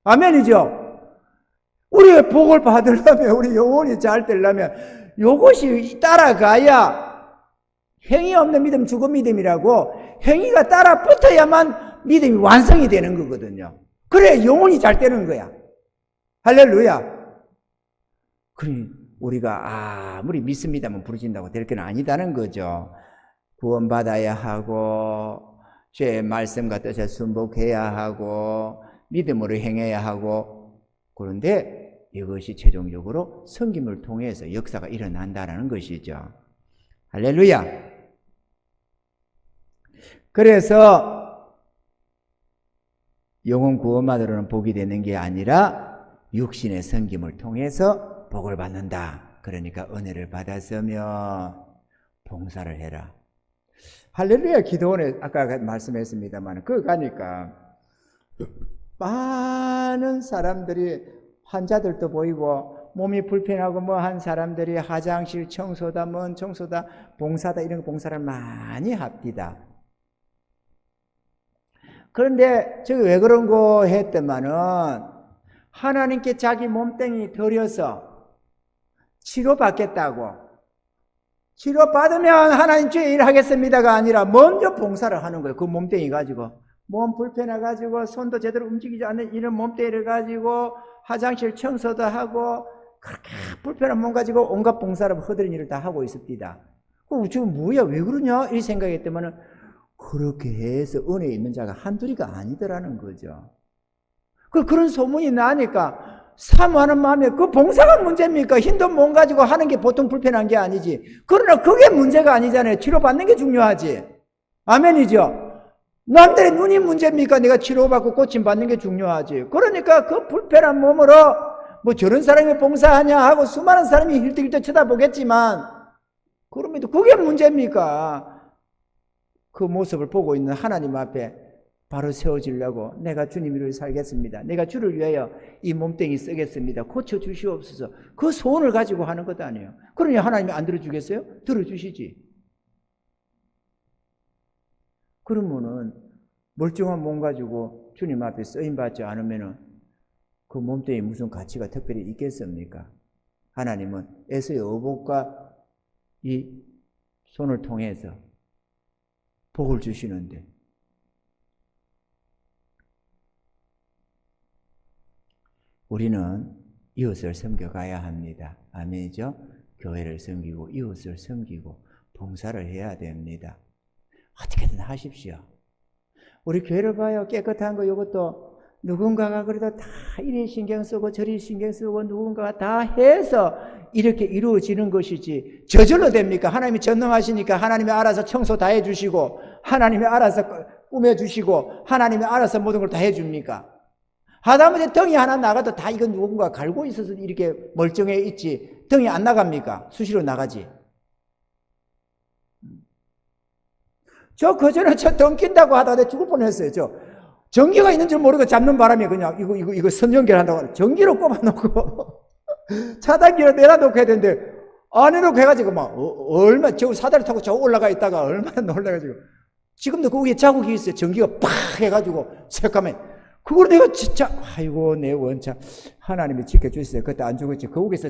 아멘이죠? 우리의 복을 받으려면, 우리 영혼이 잘 되려면 이것이 따라가야 행위 없는 믿음 죽은 믿음이라고 행위가 따라 붙어야만 믿음이 완성이 되는 거거든요. 그래 영혼이 잘 되는 거야. 할렐루야. 그러니 우리가 아무리 믿습니다만 부르신다고 될 건 아니다는 거죠. 구원받아야 하고 죄의 말씀과 뜻에 순복해야 하고 믿음으로 행해야 하고 그런데 이것이 최종적으로 섬김을 통해서 역사가 일어난다는 것이죠. 할렐루야. 그래서 영혼 구원만으로는 복이 되는 게 아니라 육신의 섬김을 통해서 복을 받는다. 그러니까 은혜를 받았으며 봉사를 해라. 할렐루야. 기도원에 아까 말씀했습니다만 그거 가니까 많은 사람들이 환자들도 보이고 몸이 불편하고 뭐 한 사람들이 화장실 청소다 뭔 청소다 봉사다 이런 봉사를 많이 합디다. 그런데 저기 왜 그런 거 했더만은 하나님께 자기 몸뚱이 들여서 치료받겠다고 치료받으면 하나님 주의 일 하겠습니다가 아니라 먼저 봉사를 하는 거예요. 그 몸뚱이 가지고 몸 불편해 가지고 손도 제대로 움직이지 않는 이런 몸뚱이를 가지고 화장실 청소도 하고 그렇게 불편한 몸 가지고 온갖 봉사를 허드렛 일을 다 하고 있습니다. 지금 뭐야 왜 그러냐 이 생각했더만은 그렇게 해서 은혜 있는 자가 한둘이가 아니더라는 거죠. 그런 소문이 나니까 사모하는 마음에 그 봉사가 문제입니까? 흰돈 몸 가지고 하는 게 보통 불편한 게 아니지. 그러나 그게 문제가 아니잖아요. 치료받는 게 중요하지. 아멘이죠. 남들의 눈이 문제입니까? 내가 치료받고 고침받는 게 중요하지. 그러니까 그 불편한 몸으로 뭐 저런 사람이 봉사하냐 하고 수많은 사람이 힐떡힐떡 쳐다보겠지만 그럼에도 그게 문제입니까? 그 모습을 보고 있는 하나님 앞에 바로 세워지려고 내가 주님 위를 살겠습니다. 내가 주를 위하여 이 몸뚱이 쓰겠습니다. 고쳐주시옵소서. 그 소원을 가지고 하는 것도 아니에요. 그러니 하나님이 안 들어주겠어요? 들어주시지. 그러면은 멀쩡한 몸 가지고 주님 앞에 쓰임받지 않으면은 그 몸뚱이에 무슨 가치가 특별히 있겠습니까? 하나님은 에서의 의복과 이 손을 통해서 복을 주시는데 우리는 이웃을 섬겨가야 합니다. 아멘이죠? 교회를 섬기고 이웃을 섬기고 봉사를 해야 됩니다. 어떻게든 하십시오. 우리 교회를 봐요. 깨끗한 거 이것도 누군가가 그래도 다 이리 신경 쓰고 저리 신경 쓰고 누군가가 다 해서 이렇게 이루어지는 것이지 저절로 됩니까? 하나님이 전능하시니까 하나님이 알아서 청소 다 해주시고 하나님이 알아서 꾸며주시고 하나님이 알아서 모든 걸 다 해줍니까? 하다못해 덩이 하나 나가도 다 이건 누군가 갈고 있어서 이렇게 멀쩡해 있지 덩이 안 나갑니까? 수시로 나가지. 저 그전에 저 덩 낀다고 하다가 내가 죽을 뻔했어요. 저 전기가 있는 줄 모르고 잡는 바람에 그냥 이거 선 연결한다고 전기로 꼽아놓고 차단기로 내려놓고 해야 되는데 안 해놓고 해가지고 막 얼마 저 사다리 타고 저 올라가 있다가 얼마나 놀라가지고 지금도 거기에 자국이 있어요. 전기가 팍 해가지고 새까매. 그걸 내가 진짜 아이고 내 원차 하나님이 지켜주셨어요. 그때 안 죽었지. 거기서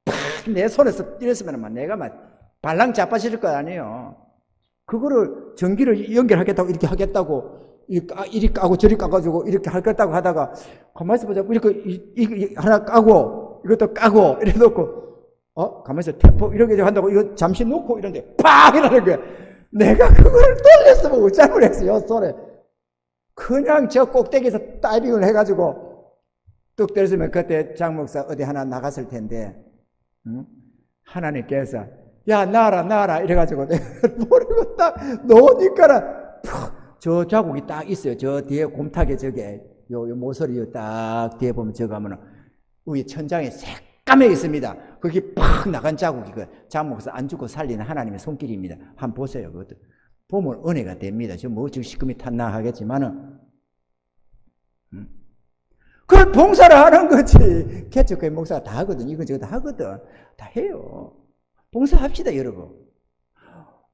팍 내 손에서 이랬으면 내가 막 발랑 자빠질 거 아니에요. 그거를 전기를 연결하겠다고 이렇게 하겠다고 이리 까고 저리 까가지고 이렇게 하겠다고 하다가 가만히 있어 보자. 이렇게 하나 까고 이것도 까고 이래 놓고 가만히 있어 테이프 이렇게 한다고 이거 잠시 놓고 이런데 팍 이러는 거야. 내가 그걸 돌렸으면 어쩌면 했어요. 손에 그냥 저 꼭대기에서 다이빙을 해가지고 뚝 떨어지면 그때 장 목사 어디 하나 나갔을 텐데 하나님께서 야, 나와라. 이래가지고 내가 버리고 딱 놓으니까는 저 자국이 딱 있어요. 저 뒤에 곰탕에 저게, 요 모서리 딱 뒤에 보면 저거 하면은 위에 천장에 새까매 있습니다. 거기 팍 나간 자국이 그 장목에서 안 죽고 살리는 하나님의 손길입니다. 한번 보세요. 그것도. 보면 은혜가 됩니다. 저 뭐 지금 시커멓게 탔나 하겠지만은. 그걸 봉사를 하는 거지. 개척교회 목사가 다 하거든. 이거 저거 다 하거든. 다 해요. 봉사합시다, 여러분.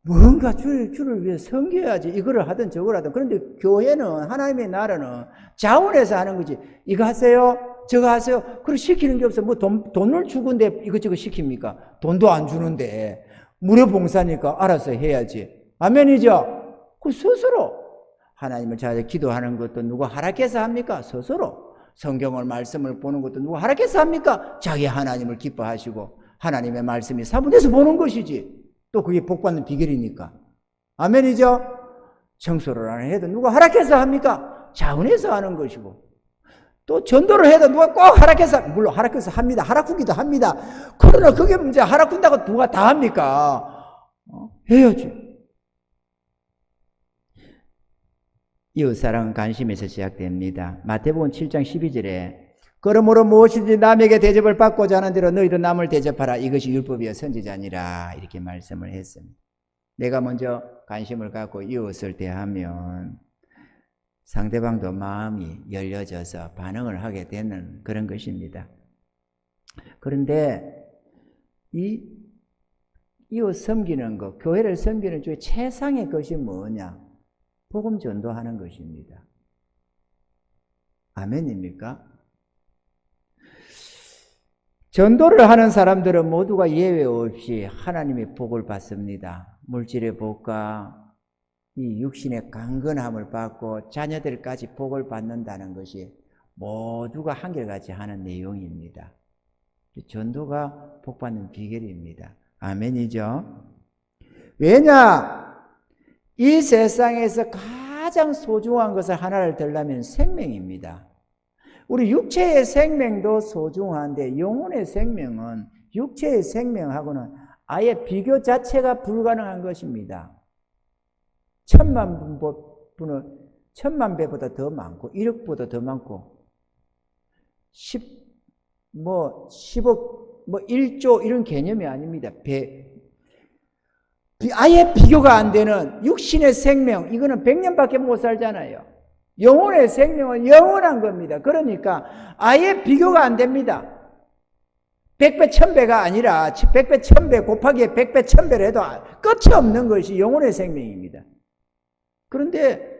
뭔가 주를 위해 섬겨야지. 이거를 하든 저거를 하든. 그런데 교회는, 하나님의 나라는 자원해서 하는 거지. 이거 하세요? 저거 하세요? 그걸 시키는 게 없어. 뭐 돈을 주건데 이것저것 시킵니까? 돈도 안 주는데. 무료 봉사니까 알아서 해야지. 아멘이죠? 그 스스로. 하나님을 찾아 기도하는 것도 누가 허락해서 합니까? 스스로. 성경을, 말씀을 보는 것도 누가 허락해서 합니까? 자기 하나님을 기뻐하시고 하나님의 말씀이 사분해서 보는 것이지. 또 그게 복받는 비결이니까. 아멘이죠? 청소를 안 해도 누가 허락해서 합니까? 자원해서 하는 것이고. 또 전도를 해도 누가 꼭 허락해서, 물론 허락해서 합니다. 허락후기도 합니다. 그러나 그게 문제, 허락훈다고 누가 다 합니까? 해야지. 이웃사랑은 관심에서 시작됩니다. 마태복음 7장 12절에 그러므로 무엇이든지 남에게 대접을 받고자 하는 대로 너희도 남을 대접하라. 이것이 율법이여 선지자니라. 이렇게 말씀을 했습니다. 내가 먼저 관심을 갖고 이웃을 대하면 상대방도 마음이 열려져서 반응을 하게 되는 그런 것입니다. 그런데 이 이웃 섬기는 것, 교회를 섬기는 중에 최상의 것이 뭐냐? 복음 전도하는 것입니다. 아멘입니까? 전도를 하는 사람들은 모두가 예외 없이 하나님의 복을 받습니다. 물질의 복과 이 육신의 강건함을 받고 자녀들까지 복을 받는다는 것이 모두가 한결같이 하는 내용입니다. 전도가 복받는 비결입니다. 아멘이죠? 왜냐? 이 세상에서 가장 소중한 것을 하나를 들라면 생명입니다. 우리 육체의 생명도 소중한데 영혼의 생명은 육체의 생명하고는 아예 비교 자체가 불가능한 것입니다. 1000만 분은 1000만 배보다 더 많고 1억보다 더 많고 10억, 1조 이런 개념이 아닙니다. 아예 비교가 안 되는 육신의 생명, 이거는 100년밖에 못 살잖아요. 영혼의 생명은 영원한 겁니다. 그러니까 아예 비교가 안 됩니다. 100배, 1000배가 아니라 100배, 1000배 곱하기 100배, 1000배를 해도 끝이 없는 것이 영혼의 생명입니다. 그런데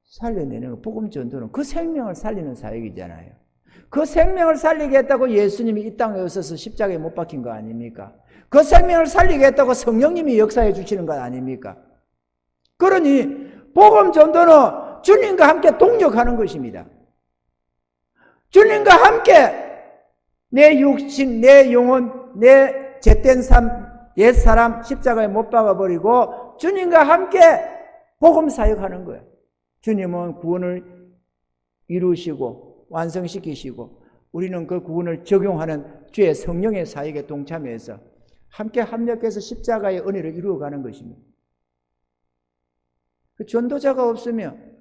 살려내는 복음 전도는 그 생명을 살리는 사역이잖아요. 그 생명을 살리겠다고 예수님이 이 땅에 오셔서 십자가에 못 박힌 거 아닙니까? 그 생명을 살리겠다고 성령님이 역사해 주시는 것 아닙니까? 그러니 복음 전도는 주님과 함께 동력하는 것입니다. 주님과 함께 내 육신, 내 영혼, 내 잿된 옛사람 십자가에 못 박아버리고 주님과 함께 복음 사역하는 거예요. 주님은 구원을 이루시고 완성시키시고 우리는 그 구원을 적용하는 주의 성령의 사역에 동참해서 함께 합력해서 십자가의 은혜를 이루어가는 것입니다. 그 전도자가 없으면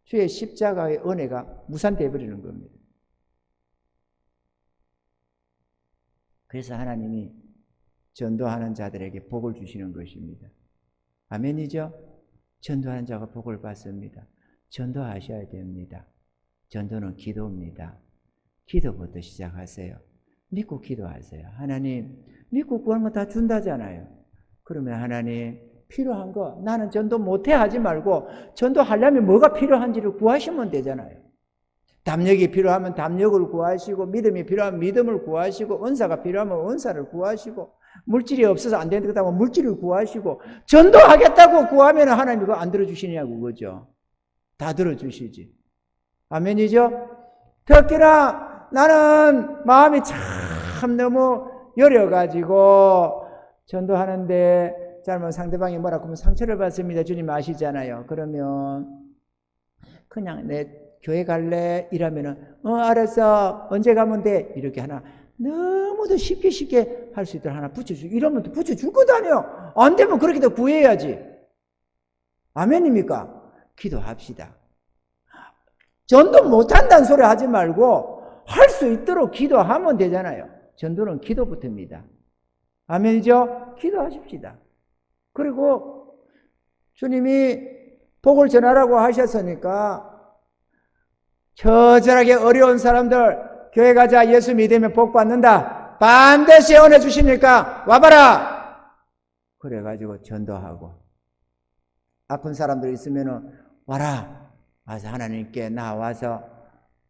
주의 십자가의 은혜가 무산되어 버리는 겁니다. 그래서 하나님이 전도하는 자들에게 복을 주시는 것입니다. 아멘이죠? 전도하는 자가 복을 받습니다. 전도하셔야 됩니다. 전도는 기도입니다. 기도부터 시작하세요. 믿고 기도하세요. 하나님, 믿고 구하는 거 다 준다잖아요. 그러면 하나님, 필요한 거 나는 전도 못해 하지 말고 전도하려면 뭐가 필요한지를 구하시면 되잖아요. 담력이 필요하면 담력을 구하시고 믿음이 필요하면 믿음을 구하시고 은사가 필요하면 은사를 구하시고 물질이 없어서 안 된다고 하면 물질을 구하시고 전도하겠다고 구하면 하나님이 그거 안 들어주시냐고 그거죠. 다 들어주시지. 아멘이죠? 특히나 나는 마음이 참 너무 여려가지고 전도하는데 잘못 상대방이 뭐라고 하면 상처를 받습니다. 주님 아시잖아요. 그러면 그냥 내 교회 갈래? 이러면은 알았어. 언제 가면 돼? 이렇게 하나 너무도 쉽게 할 수 있도록 하나 붙여주고, 이러면 또 붙여줄 거도 아니에요. 안 되면 그렇게 더 구해야지. 아멘입니까? 기도합시다. 전도 못한다는 소리 하지 말고 할 수 있도록 기도하면 되잖아요. 전도는 기도부터입니다. 아멘이죠? 기도하십시다. 그리고 주님이 복을 전하라고 하셨으니까 처절하게 어려운 사람들 교회 가자, 예수 믿으면 복 받는다, 반드시 은혜 주시니까 와봐라. 그래가지고 전도하고, 아픈 사람들 있으면 와라, 와서 하나님께 나와서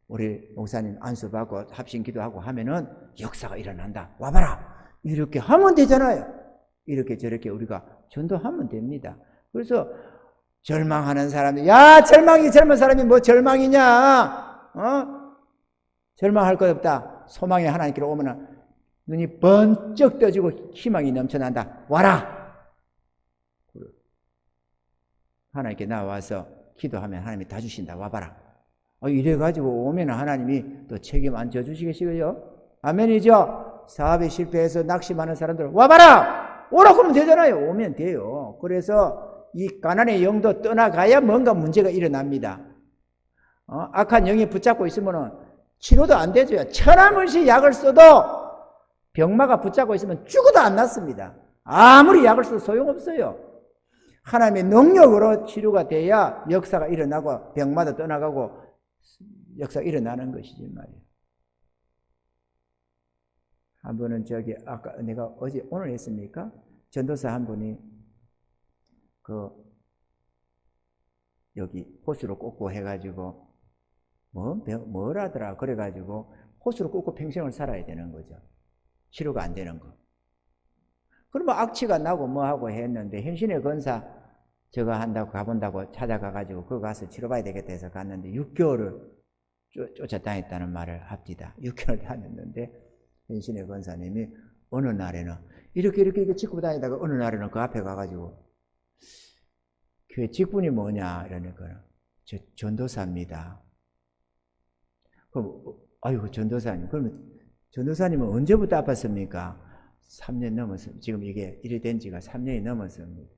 우리 목사님 안수받고 합심 기도하고 하면은 역사가 일어난다, 와봐라. 이렇게 하면 되잖아요. 이렇게 저렇게 우리가 전도하면 됩니다. 그래서 절망하는 사람들, 야, 젊은 사람이 뭐 절망이냐, 절망할 것 없다. 소망이 하나님께로 오면 눈이 번쩍 떠지고 희망이 넘쳐난다, 와라. 하나님께 나와서 기도하면 하나님이 다 주신다, 와봐라. 이래가지고 오면 하나님이 또 책임 안 져주시겠어요? 아멘이죠? 사업에 실패해서 낙심하는 사람들 와봐라! 오라고 하면 되잖아요. 오면 돼요. 그래서 이 가난의 영도 떠나가야 뭔가 문제가 일어납니다. 악한 영이 붙잡고 있으면 치료도 안 되죠. 천하문시 약을 써도 병마가 붙잡고 있으면 죽어도 안 낫습니다. 아무리 약을 써도 소용없어요. 하나님의 능력으로 치료가 돼야 역사가 일어나고 병마도 떠나가고 역사가 일어나는 것이지 말이에요. 한 분은 아까 내가 오늘 했습니까? 전도사 한 분이 여기 호수로 꽂고 해가지고 뭐라더라 그래가지고 호수로 꽂고 평생을 살아야 되는 거죠. 치료가 안 되는 거. 그러면 악취가 나고 뭐하고 했는데 현신의 권사 저거 한다고 가본다고 찾아가가지고 그거 가서 치료받아야 되겠다 해서 갔는데 6개월을 쫓아다녔다는 말을 합디다. 6개월 다녔는데 현신의 권사님이 어느 날에는 이렇게 짚고 다니다가 어느 날에는 그 앞에 가가지고 교회 직분이 뭐냐 이러니까 저 전도사입니다. 그럼 아이고 전도사님, 그러면 전도사님은 언제부터 아팠습니까? 3년 넘었습니다. 지금 이게 일이 된 지가 3년이 넘었습니다.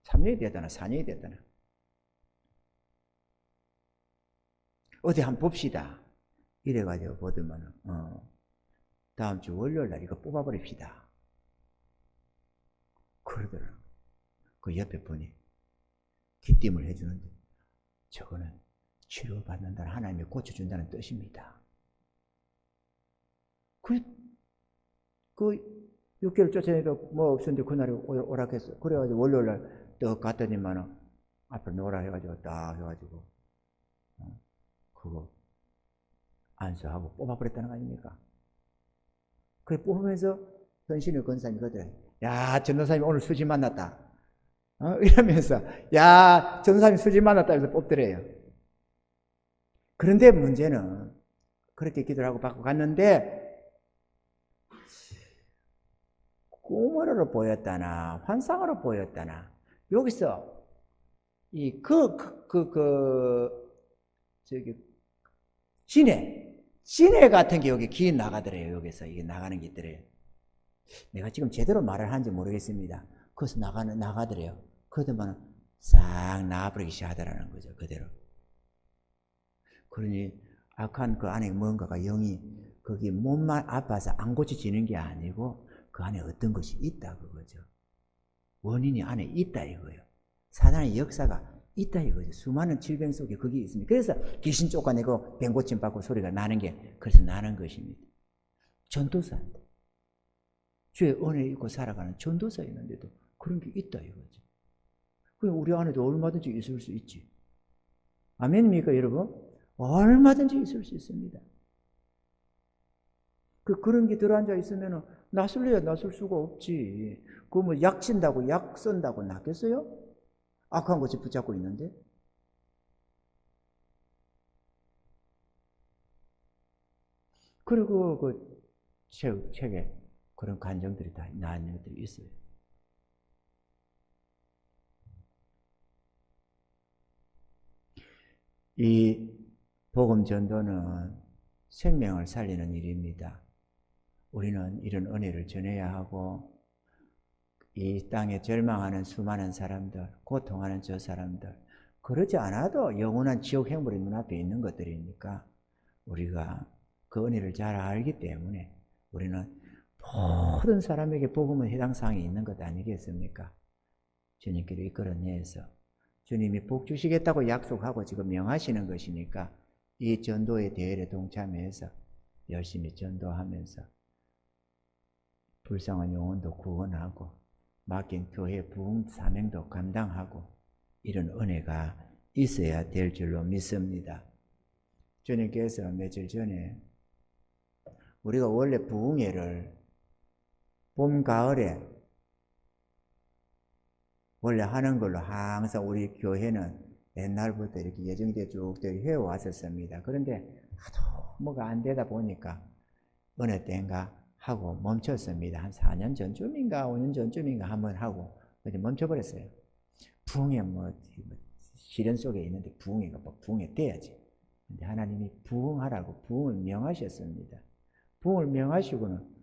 3년이 됐다나 4년이 됐다나. 어디 한번 봅시다. 이래가지고 보더만은 다음 주 월요일 날 이거 뽑아버립시다. 그러더라고요. 그 옆에 분이 귀띔을 해주는데 저거는 치료받는다는 하나님이 고쳐준다는 뜻입니다. 그 6개월 쫓아내도 뭐 없었는데 그날이 오락했어요. 그래가지고 월요일 날 떡 갔더니만은 앞에 놓으라 해가지고 딱 해가지고 그거 안수하고 뽑아버렸다는 거 아닙니까? 그래 뽑으면서 현신의 권사님이 그러더래. 야, 전도사님 오늘 수지 만났다. 이러면서 야, 전도사님 수지 만났다 해서 뽑더래요. 그런데 문제는 그렇게 기도를 하고 받고 갔는데 꿈으로 보였다나 환상으로 보였다나 여기서 진해 같은 게 여기 기 나가더래요. 여기서 이게 나가는 게 있더래요. 내가 지금 제대로 말을 하는지 모르겠습니다. 그래서 나가더래요. 그러더만 싹 나와버리기 시작하더라는 거죠. 그대로. 그러니 악한 그 안에 뭔가가 영이 거기 몸만 아파서 안 고쳐지는 게 아니고 그 안에 어떤 것이 있다 그거죠. 원인이 안에 있다 이거예요. 사단의 역사가 있다 이거죠. 수많은 질병 속에 그게 있습니다. 그래서 귀신 쫓아내고 병 고침 받고 소리가 나는 게 그래서 나는 것입니다. 전도사인데 주의 은혜 입고 살아가는 전도사였는데도 그런 게 있다 이거죠. 그럼 우리 안에도 얼마든지 있을 수 있지. 아멘입니까 여러분? 얼마든지 있을 수 있습니다. 그런 게 들어앉아 있으면 나설래야 나설 수가 없지. 그거 뭐 약 친다고 약 쓴다고 낫겠어요? 악한 것이 붙잡고 있는데. 그리고 그 책에 그런 간정들이 다 나온 것들이 있어요. 이 복음 전도는 생명을 살리는 일입니다. 우리는 이런 은혜를 전해야 하고 이 땅에 절망하는 수많은 사람들, 고통하는 저 사람들, 그러지 않아도 영원한 지옥 행불이 눈앞에 있는 것들이니까 우리가 그 은혜를 잘 알기 때문에 우리는 모든 사람에게 복음은 해당 사항이 있는 것 아니겠습니까? 주님께로 이끌어내서 주님이 복 주시겠다고 약속하고 지금 명하시는 것이니까 이 전도의 대회에 동참해서 열심히 전도하면서 불쌍한 영혼도 구원하고 맡긴 교회 부흥 사명도 감당하고 이런 은혜가 있어야 될 줄로 믿습니다. 주님께서 며칠 전에 우리가 원래 부흥회를 봄, 가을에 원래 하는 걸로 항상 우리 교회는 옛날부터 이렇게 예정되어 쭉 해왔었습니다. 그런데 하도 뭐가 안 되다 보니까 어느 때인가 하고 멈췄습니다. 한 4년 전쯤인가 5년 전쯤인가 한번 하고 이제 멈춰버렸어요. 부흥회 시련 속에 있는데 부흥회가 뭐 부흥회 돼야지. 근데 하나님이 부흥하라고 부흥을 명하셨습니다. 부흥을 명하시고는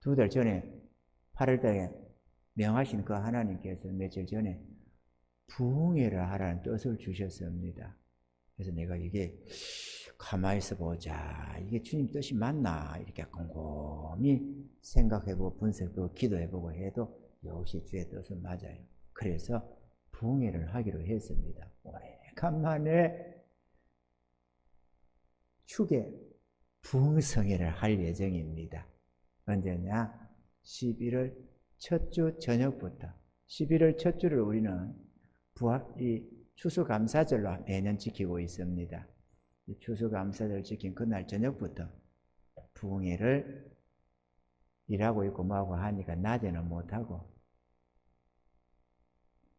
2달 전에 8월달에 명하신 그 하나님께서 며칠 전에 부흥회를 하라는 뜻을 주셨습니다. 그래서 내가 이게 가만히 있어 보자. 이게 주님 뜻이 맞나? 이렇게 곰곰이 생각해보고 분석해보고 기도해보고 해도 역시 주의 뜻은 맞아요. 그래서 부흥회를 하기로 했습니다. 오래간만에 축에 부흥성회를 할 예정입니다. 언제냐? 11월 첫 주 저녁부터 11월 첫 주를 우리는 이 추수감사절로 매년 지키고 있습니다. 이 추수감사절 지킨 그날 저녁부터 부흥회를 일하고 있고 뭐하고 하니까 낮에는 못하고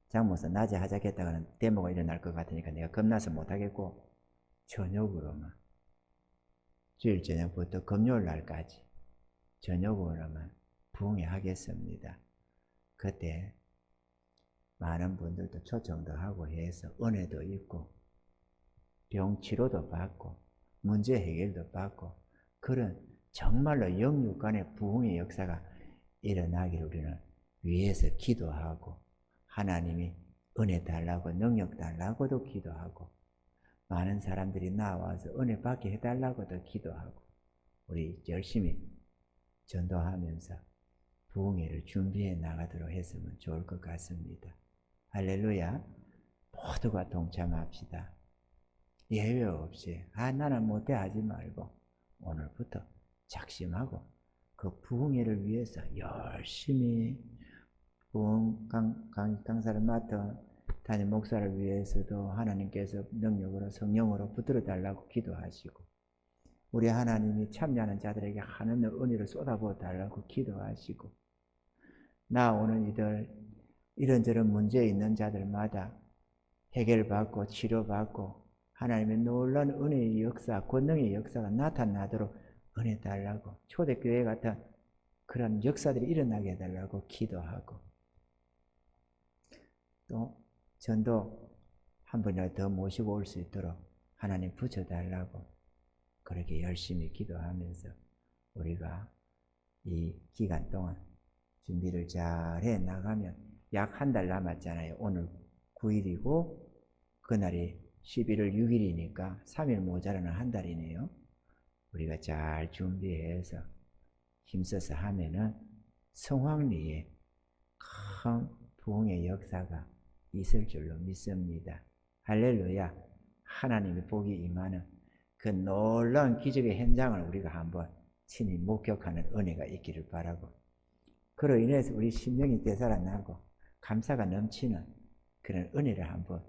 장모사 낮에 하자겠다가는 데모가 일어날 것 같으니까 내가 겁나서 못하겠고 저녁으로만 주일 저녁부터 금요일 날까지 저녁으로만 부흥회 하겠습니다. 그때 많은 분들도 초청도 하고 해서 은혜도 있고 병 치료도 받고 문제 해결도 받고 그런 정말로 영육간의 부흥의 역사가 일어나기를 우리는 위해서 기도하고 하나님이 은혜 달라고 능력 달라고도 기도하고 많은 사람들이 나와서 은혜 받게 해달라고도 기도하고 우리 열심히 전도하면서 부흥회를 준비해 나가도록 했으면 좋을 것 같습니다. 할렐루야. 모두가 동참합시다. 예외 없이 나는 못해 하지 말고 오늘부터 작심하고 그 부흥회를 위해서 열심히 부흥 강사를 맡은 담임 목사를 위해서도 하나님께서 능력으로 성령으로 붙들어 달라고 기도하시고 우리 하나님이 참여하는 자들에게 하나님의 은혜를 쏟아부어 달라고 기도하시고 나오는 이들 이런저런 문제 있는 자들마다 해결받고 치료받고 하나님의 놀라운 은혜의 역사, 권능의 역사가 나타나도록 은혜 달라고 초대교회 같은 그런 역사들이 일어나게 해달라고 기도하고 또 전도 한 번이라도 더 모시고 올 수 있도록 하나님 붙여달라고 그렇게 열심히 기도하면서 우리가 이 기간 동안 준비를 잘 해 나가면 약 한 달 남았잖아요. 오늘 9일이고 그날이 11월 6일이니까 3일 모자라는 한 달이네요. 우리가 잘 준비해서 힘써서 하면은 성황리에 큰 부흥의 역사가 있을 줄로 믿습니다. 할렐루야. 하나님의 복이 임하는 그 놀라운 기적의 현장을 우리가 한번 친히 목격하는 은혜가 있기를 바라고 그로 인해서 우리 심령이 되살아나고 감사가 넘치는 그런 은혜를 한번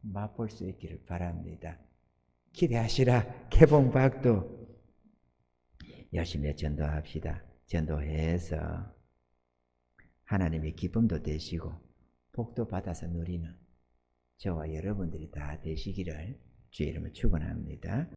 맛볼 수 있기를 바랍니다. 기대하시라. 개봉박도 열심히 전도합시다. 전도해서 하나님의 기쁨도 되시고 복도 받아서 누리는 저와 여러분들이 다 되시기를 주의 이름으로 축원합니다.